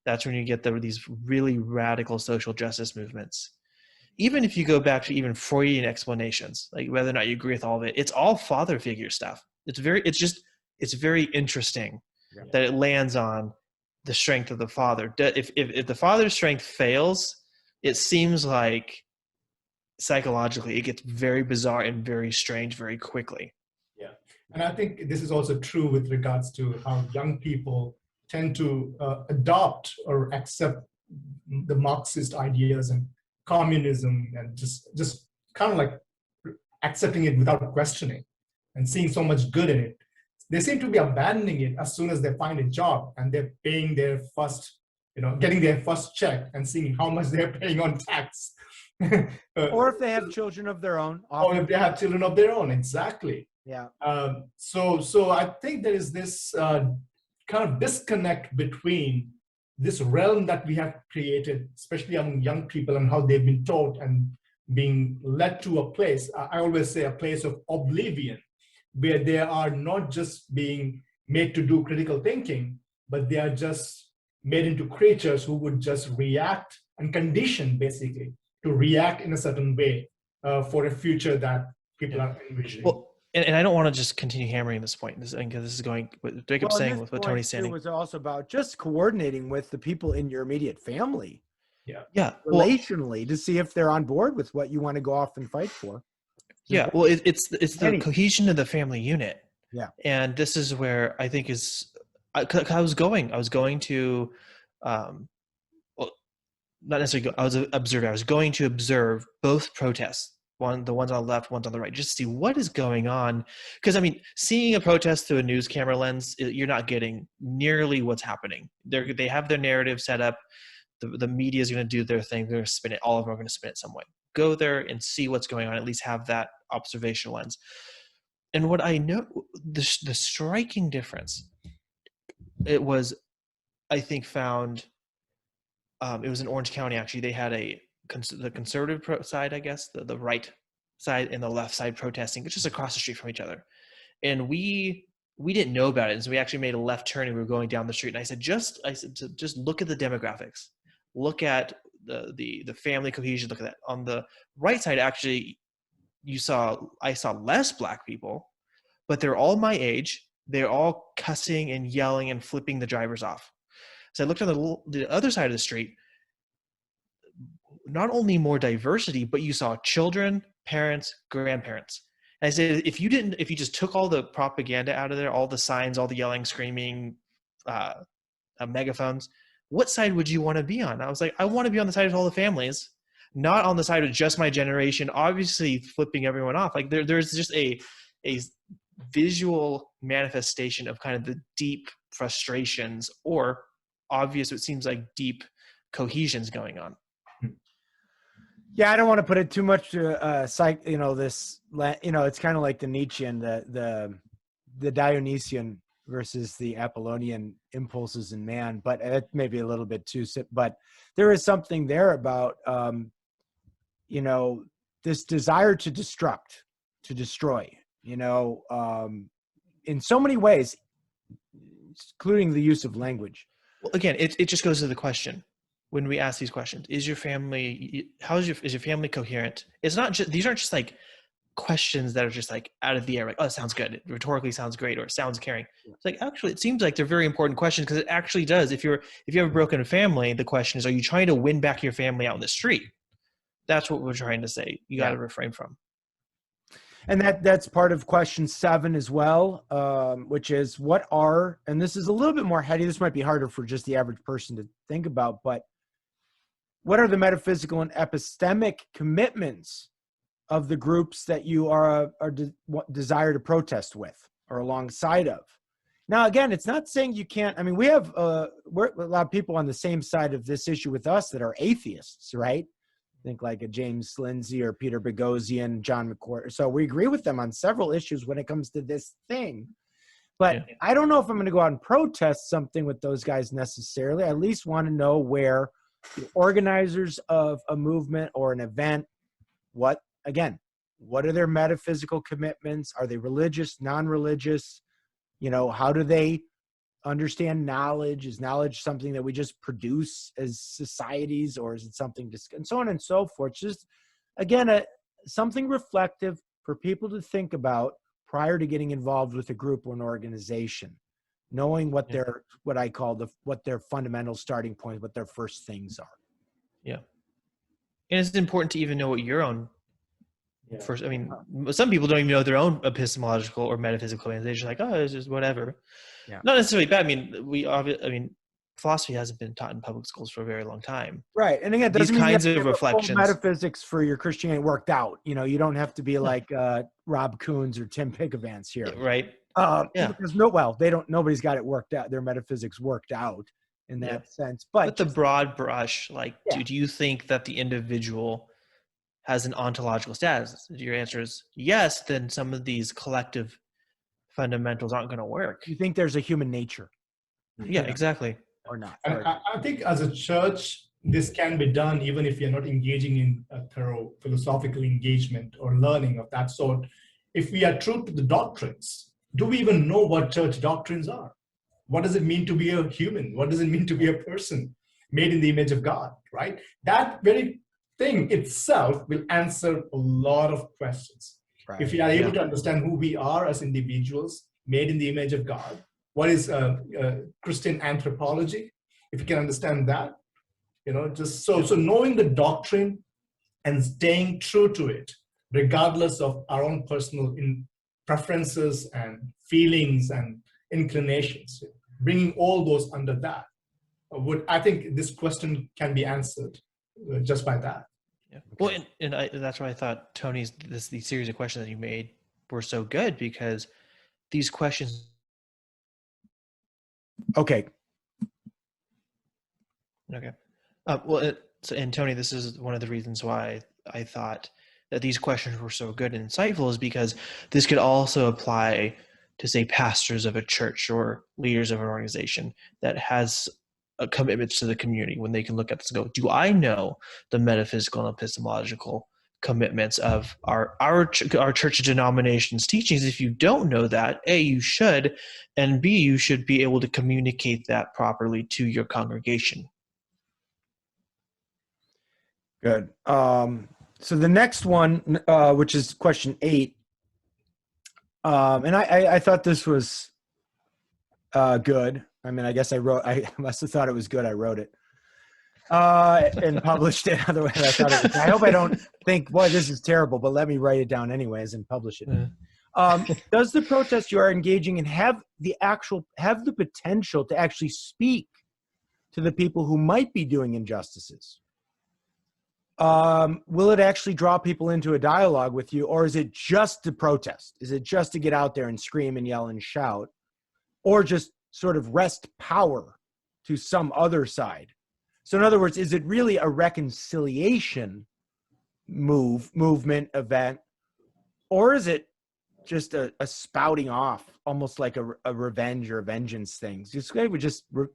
That's when you get these really radical social justice movements. Even if you go back to even Freudian explanations, like whether or not you agree with all of it, it's all father figure stuff. It's very interesting that it lands on the strength of the father. If the father's strength fails, it seems like psychologically it gets very bizarre and very strange very quickly.
Yeah. And I think this is also true with regards to how young people tend to adopt or accept the Marxist ideas and communism, and just kind of like accepting it without questioning and seeing so much good in it. They seem to be abandoning it as soon as they find a job and they're paying their first, getting their first check and seeing how much they're paying on tax.
Or if they have children of their own.
Or if they have children of their own, exactly.
Yeah.
So I think there is this kind of disconnect between this realm that we have created, especially among young people, and how they've been taught and being led to a place, I always say a place of oblivion, where they are not just being made to do critical thinking, but they are just made into creatures who would just react and conditioned basically to react in a certain way for a future that people are envisioning.
Well, and I don't want to just continue hammering this point, because this is going what Jacob's saying with what Tony's saying.
It was also about just coordinating with the people in your immediate family.
Yeah.
Relationally, to see if they're on board with what you want to go off and fight for.
Yeah. Well, it's the cohesion of the family unit.
Yeah.
And this is where I think I was going to, not necessarily I was going to observe both protests, the ones on the left, ones on the right, just to see what is going on. Because seeing a protest through a news camera lens, you're not getting nearly what's happening. They have their narrative set up. The media is going to do their thing. They're going to spin it. All of them are going to spin it some way. Go there and see what's going on. At least have that observational lens. And what I know, the striking difference, it was, I think, found. It was in Orange County, actually. They had the conservative side, I guess, the right side and the left side protesting, just across the street from each other. And we didn't know about it. And so we actually made a left turn and we were going down the street. And I said, just look at the demographics. Look at the family cohesion. Look at that. On the right side, actually, I saw less Black people, but they're all my age. They're all cussing and yelling and flipping the drivers off. So I looked on the other side of the street, not only more diversity, but you saw children, parents, grandparents. And I said, if you just took all the propaganda out of there, all the signs, all the yelling, screaming, megaphones, what side would you want to be on? I was like, I want to be on the side of all the families, not on the side of just my generation, obviously flipping everyone off. Like there's just a visual manifestation of kind of the deep frustrations, or obvious, it seems like, deep cohesions going on.
Yeah, I don't want to put it too much to it's kind of like the Nietzschean, the Dionysian versus the Apollonian impulses in man, but it may be a little bit too, but there is something there about, this desire to destroy, in so many ways, including the use of language.
Well, again, it just goes to the question when we ask these questions: is your family? Is your family coherent? It's not just, these aren't just like questions that are just like out of the air, like, oh, it sounds good, it rhetorically sounds great, or it sounds caring. It's like, actually, it seems like they're very important questions, because it actually does. If you have a broken family, the question is, are you trying to win back your family out in the street? That's what we're trying to say. You got to refrain from.
And that's part of question 7 as well, which is and this is a little bit more heady, this might be harder for just the average person to think about, but what are the metaphysical and epistemic commitments of the groups that you desire to protest with or alongside of? Now, again, it's not saying you can't. We have we're a lot of people on the same side of this issue with us that are atheists, right? Think like a James Lindsay or Peter Boghossian, John McCourt. So we agree with them on several issues when it comes to this thing. But I don't know if I'm going to go out and protest something with those guys necessarily. I at least want to know where the organizers of a movement or an event, what are their metaphysical commitments? Are they religious, non-religious? How do they understand knowledge? Is knowledge something that we just produce as societies, or is it something and so on and so forth? Just, again, something reflective for people to think about prior to getting involved with a group or an organization, knowing what what their fundamental starting point, what their first things are.
Yeah. And it's important to even know what your own first, some people don't even know their own epistemological or metaphysical, and they're just like, oh, it's just whatever. Yeah. Not necessarily bad. philosophy hasn't been taught in public schools for a very long time.
Right. And again, it
These
doesn't mean you have
kinds
to
of
have a full
reflections.
metaphysics for your Christianity worked out. You know, you don't have to be like Rob Coons or Tim Pickavance here.
Right. Yeah.
Because nobody's got it worked out, their metaphysics worked out in that sense.
But the broad brush, like,
Yeah.
do you think that the individual has an ontological status? If your answer is yes, then some of these collective fundamentals aren't going to work.
You think there's a human nature?
Yeah, exactly.
Or not?
And I think as a church, this can be done even if you're not engaging in a thorough philosophical engagement or learning of that sort. If we are true to the doctrines, do we even know what church doctrines are? What does it mean to be a human? What does it mean to be a person made in the image of God, right? That very thing itself will answer a lot of questions.
Right.
If we are able to understand who we are as individuals made in the image of God, what is Christian anthropology? If you can understand that, just so knowing the doctrine and staying true to it, regardless of our own personal preferences and feelings and inclinations, bringing all those under that, I think this question can be answered just by that.
Yeah. Well, and that's why I thought these series of questions that you made were so good, because these questions.
Okay.
And Tony, this is one of the reasons why I thought that these questions were so good and insightful, is because this could also apply to, say, pastors of a church or leaders of an organization that has a commitment to the community, when they can look at this and go, do I know the metaphysical and epistemological commitments of our church denomination's teachings? If you don't know that, A, you should, and B, you should be able to communicate that properly to your congregation.
Good. So the next one, which is question 8, and I thought this was good. I mean, I guess I must have thought it was good. I wrote it and published it. Otherwise, I thought it was, I hope I don't think, boy, this is terrible, but let me write it down anyways and publish it. Does the protest you are engaging in have the potential to actually speak to the people who might be doing injustices? Will it actually draw people into a dialogue with you, or is it just to protest? Is it just to get out there and scream and yell and shout, or just sort of wrest power to some other side? So in other words, is it really a reconciliation movement event, or is it just a spouting off, almost like a revenge or a vengeance thing?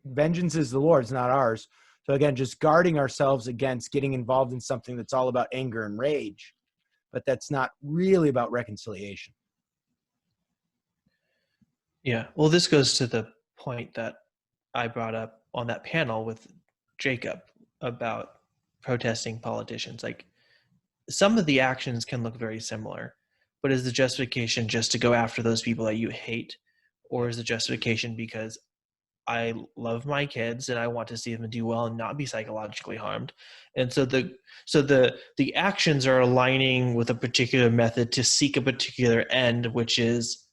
Vengeance is the Lord's, not ours. So again, just guarding ourselves against getting involved in something that's all about anger and rage, but that's not really about reconciliation.
Yeah. Well, this goes to the point that I brought up on that panel with Jacob about protesting politicians. Like, some of the actions can look very similar, but is the justification just to go after those people that you hate, or is the justification because I love my kids and I want to see them do well and not be psychologically harmed? And so the actions are aligning with a particular method to seek a particular end, which is,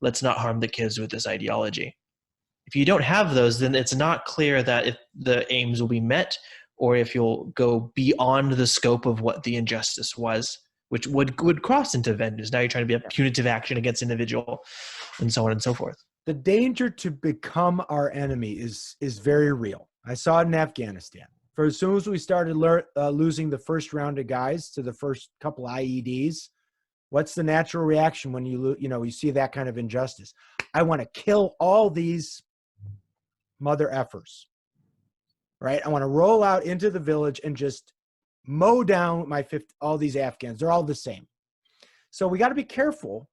let's not harm the kids with this ideology. If you don't have those, then it's not clear that if the aims will be met, or if you'll go beyond the scope of what the injustice was, which would cross into vengeance. Now you're trying to be a punitive action against individual, and so on and so forth.
The danger to become our enemy is very real. I saw it in Afghanistan. For as soon as we started losing the first round of guys to the first couple IEDs, what's the natural reaction when you see that kind of injustice? I want to kill all these mother effers, right? I want to roll out into the village and just mow down all these Afghans. They're all the same. So we got to be careful.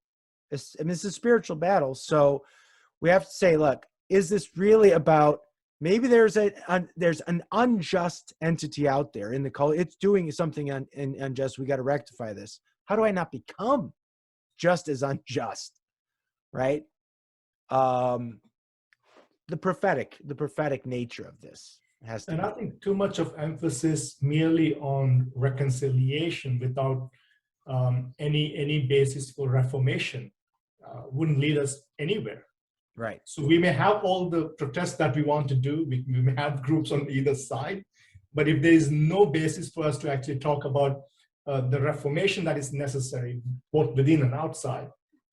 This is a spiritual battle. So we have to say, look, is this really about, maybe there's an unjust entity out there in the culture. It's doing something unjust. We got to rectify this. How do I not become just as unjust, right? The prophetic nature of this has to.
And I think too much of emphasis merely on reconciliation without any basis for reformation wouldn't lead us anywhere.
Right.
So we may have all the protests that we want to do. We may have groups on either side, but if there is no basis for us to actually talk about the reformation that is necessary, both within and outside,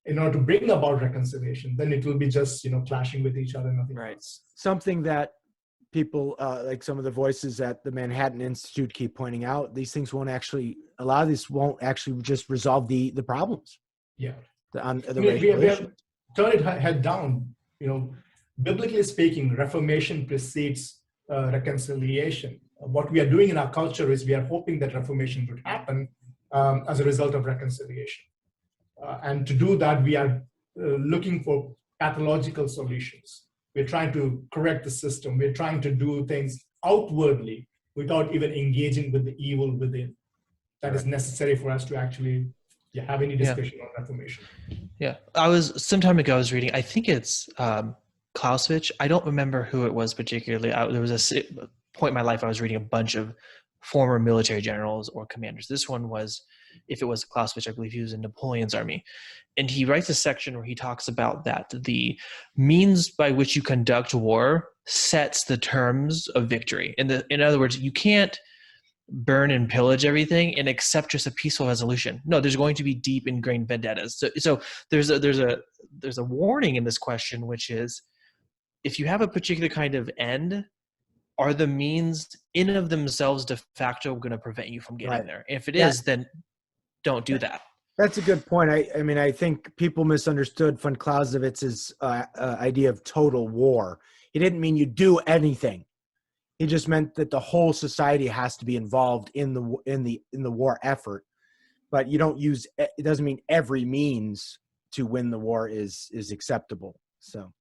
in order to bring about reconciliation, then it will be just, clashing with each other, nothing else.
Something that people like some of the voices at the Manhattan Institute keep pointing out, these things won't actually, a lot of this won't actually just resolve the problems.
Yeah.
The
We have turned it head down. Biblically speaking, reformation precedes reconciliation. What we are doing in our culture is we are hoping that reformation would happen as a result of reconciliation. And to do that, we are looking for pathological solutions. We're trying to correct the system. We're trying to do things outwardly without even engaging with the evil within. That is necessary for us to actually have any discussion on reformation.
Yeah. Some time ago, I was reading, I think it's Clausewitz. I don't remember who it was particularly. There was a point in my life I was reading a bunch of former military generals or commanders. This one was, if it was Clausewitz, I believe he was in Napoleon's army. And he writes a section where he talks about that the means by which you conduct war sets the terms of victory. In other words, you can't burn and pillage everything and accept just a peaceful resolution. No, there's going to be deep ingrained vendettas. So there's a warning in this question, which is, if you have a particular kind of end, are the means in of themselves de facto going to prevent you from getting there? If it is, then don't do that.
That's a good point. I mean, I think people misunderstood von Clausewitz's idea of total war. He didn't mean you do anything. He just meant that the whole society has to be involved in the war effort. But you don't use, it doesn't mean every means to win the war is acceptable. So,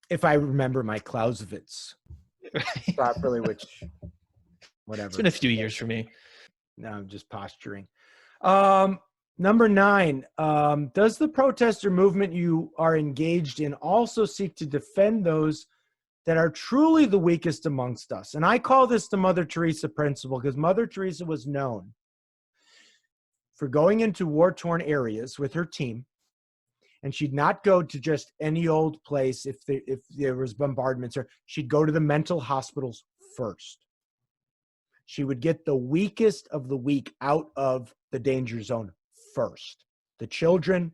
if I remember my Clausewitz properly, which whatever.
It's been a few years for me.
No, I'm just posturing. Number 9, does the protester movement you are engaged in also seek to defend those that are truly the weakest amongst us? And I call this the Mother Teresa principle, because Mother Teresa was known for going into war-torn areas with her team, and she'd not go to just any old place if there was bombardments. Or she'd go to the mental hospitals first. She would get the weakest of the weak out of the danger zone first. The children,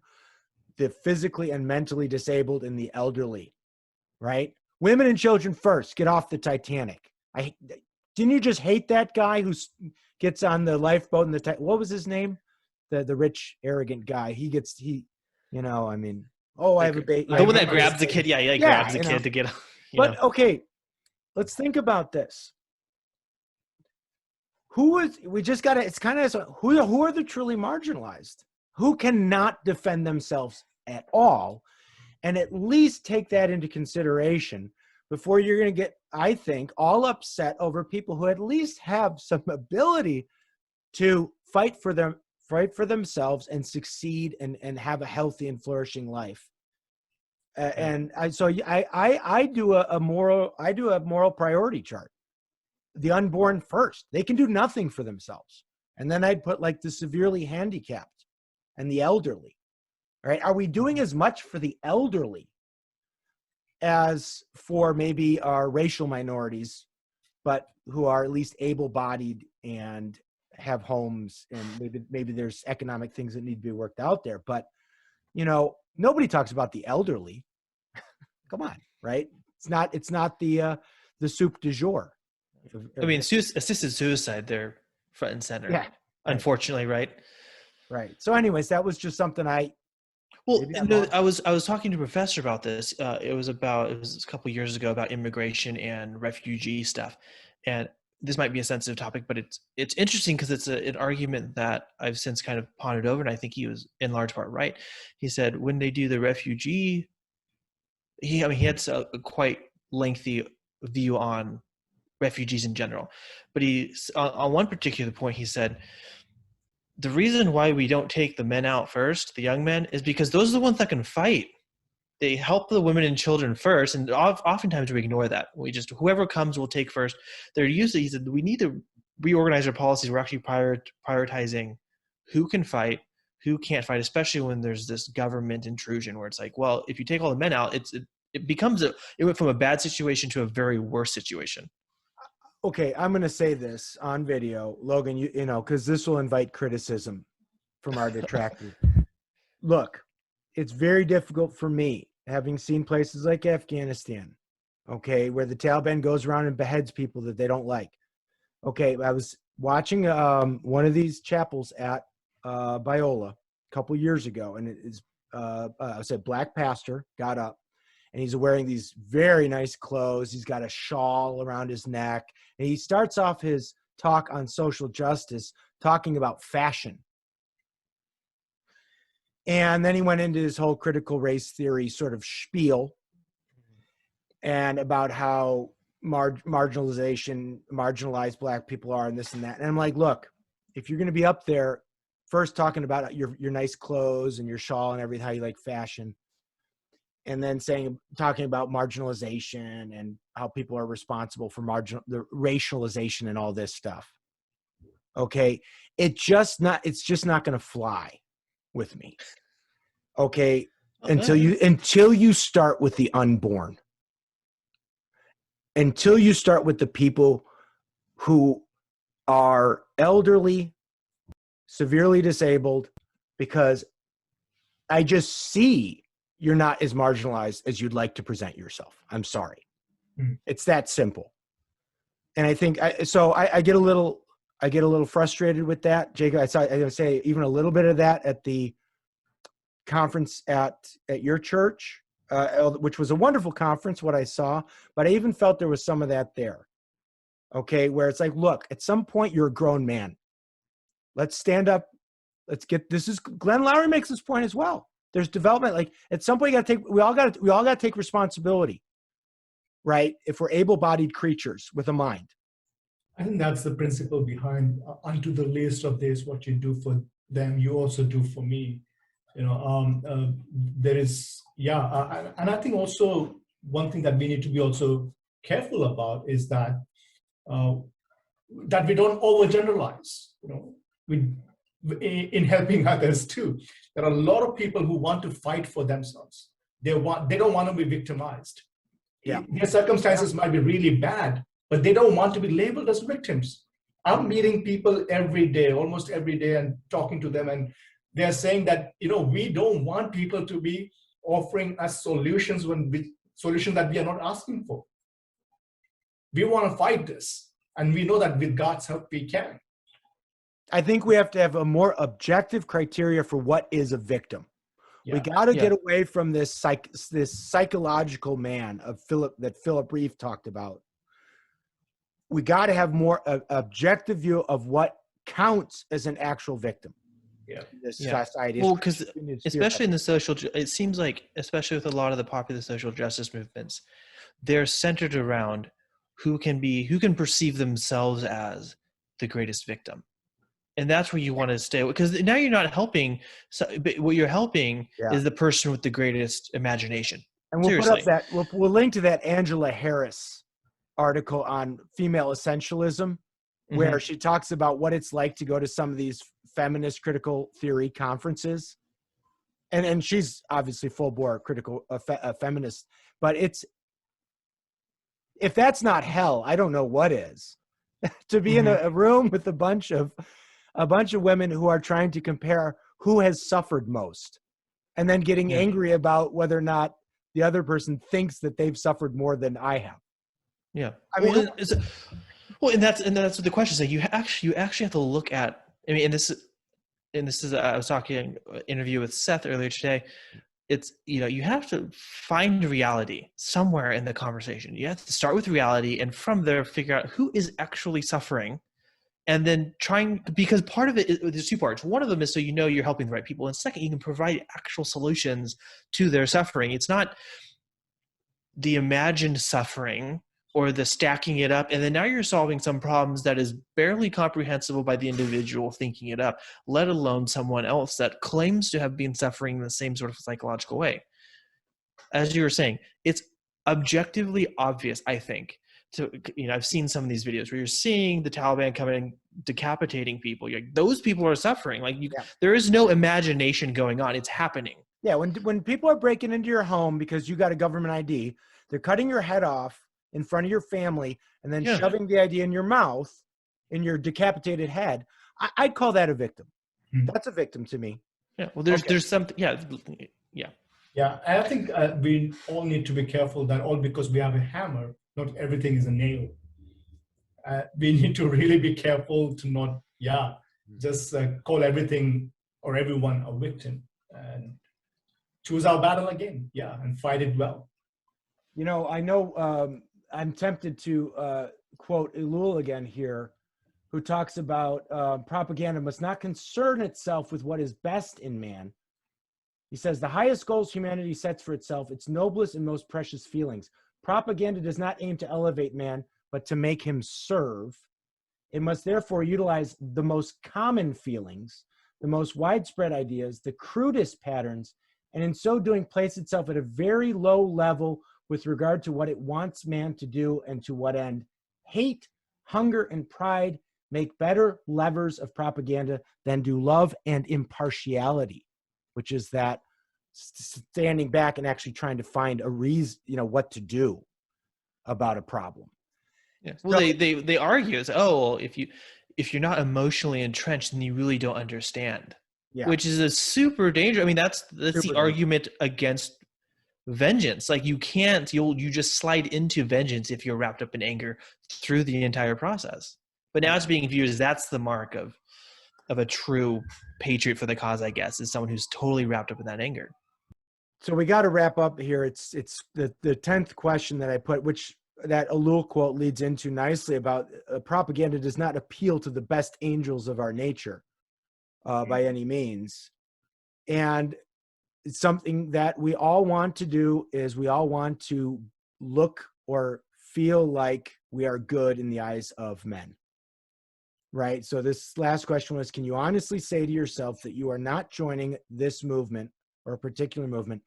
the physically and mentally disabled, and the elderly, right? Women and children first. Get off the Titanic. Didn't you just hate that guy who gets on the lifeboat in the what was his name? The rich, arrogant guy. I mean, I have a baby.
The one that grabs the kid. Yeah, grabs the kid to get.
Okay, let's think about this. Who are the truly marginalized? Who cannot defend themselves at all? And at least take that into consideration before you're going to get, I think, all upset over people who at least have some ability to fight for themselves and succeed and have a healthy and flourishing life. I do a moral priority chart. The unborn first. They can do nothing for themselves. And then I'd put like the severely handicapped and the elderly. Right? Are we doing as much for the elderly as for maybe our racial minorities, but who are at least able-bodied and have homes, and maybe there's economic things that need to be worked out there? But, nobody talks about the elderly. Come on, right? It's not the soup du jour.
I mean, assisted suicide, they're front and center. Yeah. Unfortunately, right?
Right. So anyways, that was just something I
was talking to a professor about this. It was a couple of years ago about immigration and refugee stuff. And this might be a sensitive topic, but it's interesting because it's an argument that I've since kind of pondered over, and I think he was in large part right. He said when they do the refugee, he had a quite lengthy view on refugees in general, but on one particular point he said, the reason why we don't take the men out first, the young men, is because those are the ones that can fight. They help the women and children first, and oftentimes we ignore that. We just, whoever comes will take first. He said, we need to reorganize our policies. We're actually prioritizing who can fight, who can't fight, especially when there's this government intrusion where it's like, well, if you take all the men out, it becomes it went from a bad situation to a very worse situation.
Okay, I'm going to say this on video, Logan, you know, because this will invite criticism from our detractors. Look, it's very difficult for me, having seen places like Afghanistan, okay, where the Taliban goes around and beheads people that they don't like. Okay, I was watching one of these chapels at Biola a couple years ago, and it is I said black pastor got up, and he's wearing these very nice clothes. He's got a shawl around his neck, and he starts off his talk on social justice talking about fashion. And then he went into his whole critical race theory sort of spiel and about how marginalized black people are and this and that. And I'm like, look, if you're going to be up there first talking about your nice clothes and your shawl and everything, how you like fashion, and then talking about marginalization and how people are responsible for the racialization and all this stuff. Okay. It's just not going to fly with me. Okay. Until you start with the unborn, until you start with the people who are elderly, severely disabled, because I just see you're not as marginalized as you'd like to present yourself. I'm sorry. It's that simple. And I think I get a little frustrated with that, Jacob. I would say even a little bit of that at the conference at your church, which was a wonderful conference, what I saw, but I even felt there was some of that there. Okay. Where it's like, look, at some point you're a grown man. Let's stand up. Let's get, Glenn Lowry makes this point as well. There's development. Like at some point we all got to take responsibility, right? If we're able-bodied creatures with a mind.
I think that's the principle behind unto the least of this, what you do for them, you also do for me. You know, there is, and I think also one thing that we need to be also careful about is that we don't overgeneralize. You know, in helping others too. There are a lot of people who want to fight for themselves. They don't want to be victimized. Yeah. Their circumstances might be really bad, but they don't want to be labeled as victims. I'm meeting people every day, almost every day, and talking to them, and they're saying that, you know, we don't want people to be offering us solutions solutions that we are not asking for. We want to fight this, and we know that with God's help we can.
I think we have to have a more objective criteria for what is a victim. Yeah. We got to get away from this psychological man that Philip Reeve talked about. We got to have more objective view of what counts as an actual victim. Yeah. This society.
Well, because especially in the social, it seems like, especially with a lot of the popular social justice movements, they're centered around who can perceive themselves as the greatest victim. And that's where you want to stay, because now you're not helping. So, but what you're helping is the person with the greatest imagination.
And we'll put up that we'll link to that Angela Harris article on female essentialism, where she talks about what it's like to go to some of these feminist critical theory conferences, and she's obviously full bore critical feminist. But if that's not hell, I don't know what is. To be in a room with a bunch of women who are trying to compare who has suffered most, and then getting angry about whether or not the other person thinks that they've suffered more than I have.
Yeah. I mean, and that's what the question is. Like, you actually have to look at, I mean, and this is, I was talking in an interview with Seth earlier today. It's, you know, you have to find reality somewhere in the conversation. You have to start with reality, and from there figure out who is actually suffering. And then because part of it is, there's two parts. One of them is so you know you're helping the right people. And second, you can provide actual solutions to their suffering. It's not the imagined suffering or the stacking it up. And then now you're solving some problems that is barely comprehensible by the individual thinking it up, let alone someone else that claims to have been suffering in the same sort of psychological way. As you were saying, it's objectively obvious, I think, I've seen some of these videos where you're seeing the Taliban come in and decapitating people. You're like, those people are suffering. Like there is no imagination going on. It's happening.
Yeah. When people are breaking into your home because you got a government ID, they're cutting your head off in front of your family and then shoving the ID in your mouth, in your decapitated head. I'd call that a victim. That's a victim to me.
Yeah. Well, there's something. Yeah.
Yeah. I think we all need to be careful that all because we have a hammer, not everything is a nail. We need to really be careful to not, just call everything or everyone a victim, and choose our battle again, and fight it well.
I know I'm tempted to quote Elul again here, who talks about propaganda must not concern itself with what is best in man. He says, the highest goals humanity sets for itself, its noblest and most precious feelings. Propaganda does not aim to elevate man, but to make him serve. It must therefore utilize the most common feelings, the most widespread ideas, the crudest patterns, and in so doing place itself at a very low level with regard to what it wants man to do and to what end. Hate, hunger, and pride make better levers of propaganda than do love and impartiality, which is that standing back and actually trying to find a reason, what to do about a problem.
Yeah. Well, they argue is, if you're not emotionally entrenched, then you really don't understand. Yeah. Which is a super dangerous. I mean, that's the argument against vengeance. Like you just slide into vengeance if you're wrapped up in anger through the entire process. But now it's being viewed as that's the mark of a true patriot for the cause, I guess, is someone who's totally wrapped up in that anger.
So we got to wrap up here. It's the 10th question that I put, which that Elul quote leads into nicely about propaganda does not appeal to the best angels of our nature by any means. And it's something that we all want to do is we all want to look or feel like we are good in the eyes of men. Right. So this last question was, can you honestly say to yourself that you are not joining this movement or a particular movement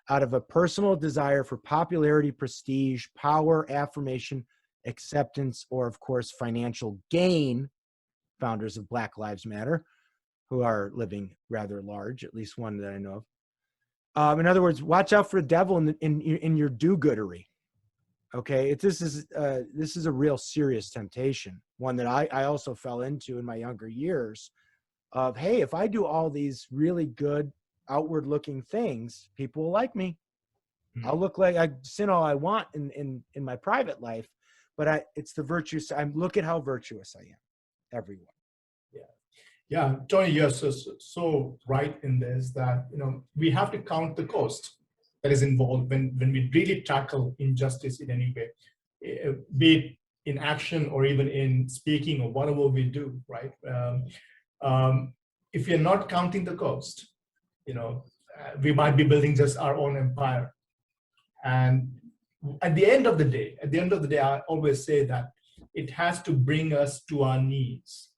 out of a personal desire for popularity, prestige, power, affirmation, acceptance, or of course, financial gain? Founders of Black Lives Matter, who are living rather large, at least one that I know of. In other words, watch out for the devil in your do-goodery. Okay, this is a real serious temptation, one that I also fell into in my younger years of, hey, if I do all these really good outward-looking things, people will like me. I'll look like I sin all I want in my private life, but it's the virtuous. Look at how virtuous I am, everyone.
Yeah, Tony, you're so right in this that we have to count the cost that is involved when we really tackle injustice in any way, be it in action or even in speaking or whatever we do, right? If you're not counting the cost, we might be building just our own empire. And at the end of the day, I always say that it has to bring us to our knees,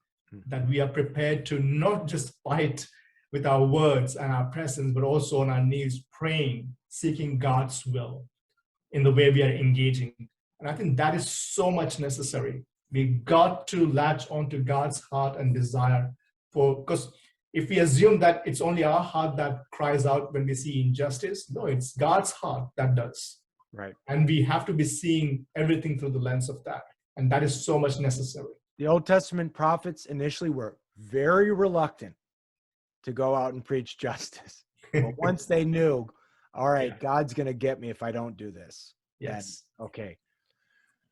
that we are prepared to not just fight with our words and our presence, but also on our knees praying, seeking God's will in the way we are engaging. And I think that is so much necessary. We got to latch onto God's heart and desire because if we assume that it's only our heart that cries out when we see injustice, no, it's God's heart that does.
Right.
And we have to be seeing everything through the lens of that. And that is so much necessary.
The Old Testament prophets initially were very reluctant to go out and preach justice. But once they knew, all right, God's going to get me if I don't do this.
Yes.
Then, okay.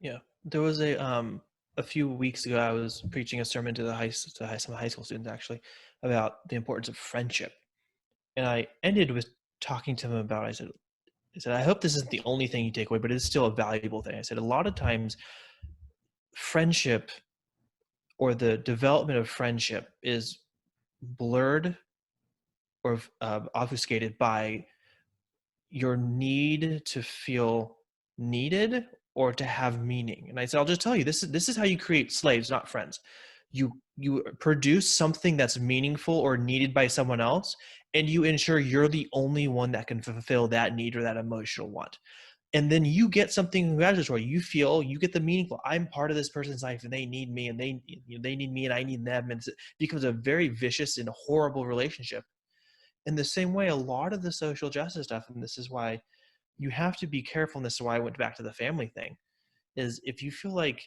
Yeah. There was a few weeks ago, I was preaching a sermon to some high school students actually about the importance of friendship. And I ended with talking to them about, I said, I hope this isn't the only thing you take away, but it's still a valuable thing. I said, a lot of times friendship or the development of friendship is blurred or obfuscated by your need to feel needed or to have meaning. And I said, I'll just tell you, this is how you create slaves, not friends. You produce something that's meaningful or needed by someone else, and you ensure you're the only one that can fulfill that need or that emotional want. and then you get something congratulatory. You feel you get the meaningful. I'm part of this person's life, and they need me, and they need me, and I need them, and it becomes a very vicious and horrible relationship. In the same way, a lot of the social justice stuff, and this is why you have to be careful, and this is why I went back to the family thing, is if you feel like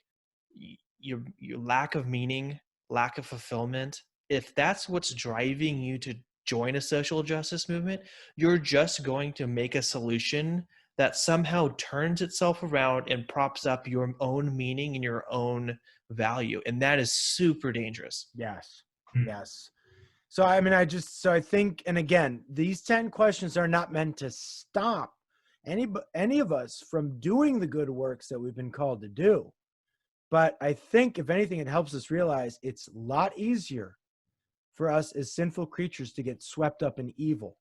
your lack of meaning, lack of fulfillment, if that's what's driving you to join a social justice movement, you're just going to make a solution that somehow turns itself around and props up your own meaning and your own value. And that is super dangerous.
Yes. Yes. So, I mean, I think, and again, these 10 questions are not meant to stop any of us from doing the good works that we've been called to do. But I think, if anything, it helps us realize it's a lot easier for us as sinful creatures to get swept up in evil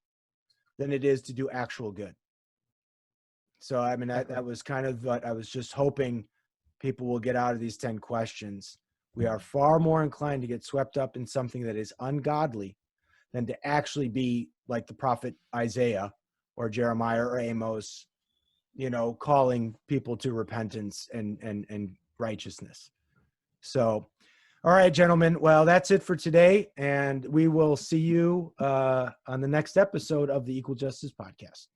than it is to do actual good. So, I mean, that was kind of what I was just hoping people will get out of these 10 questions. We are far more inclined to get swept up in something that is ungodly than to actually be like the prophet Isaiah or Jeremiah or Amos, calling people to repentance and righteousness. So, all right, gentlemen. Well, that's it for today. And we will see you on the next episode of the Equal Justice Podcast.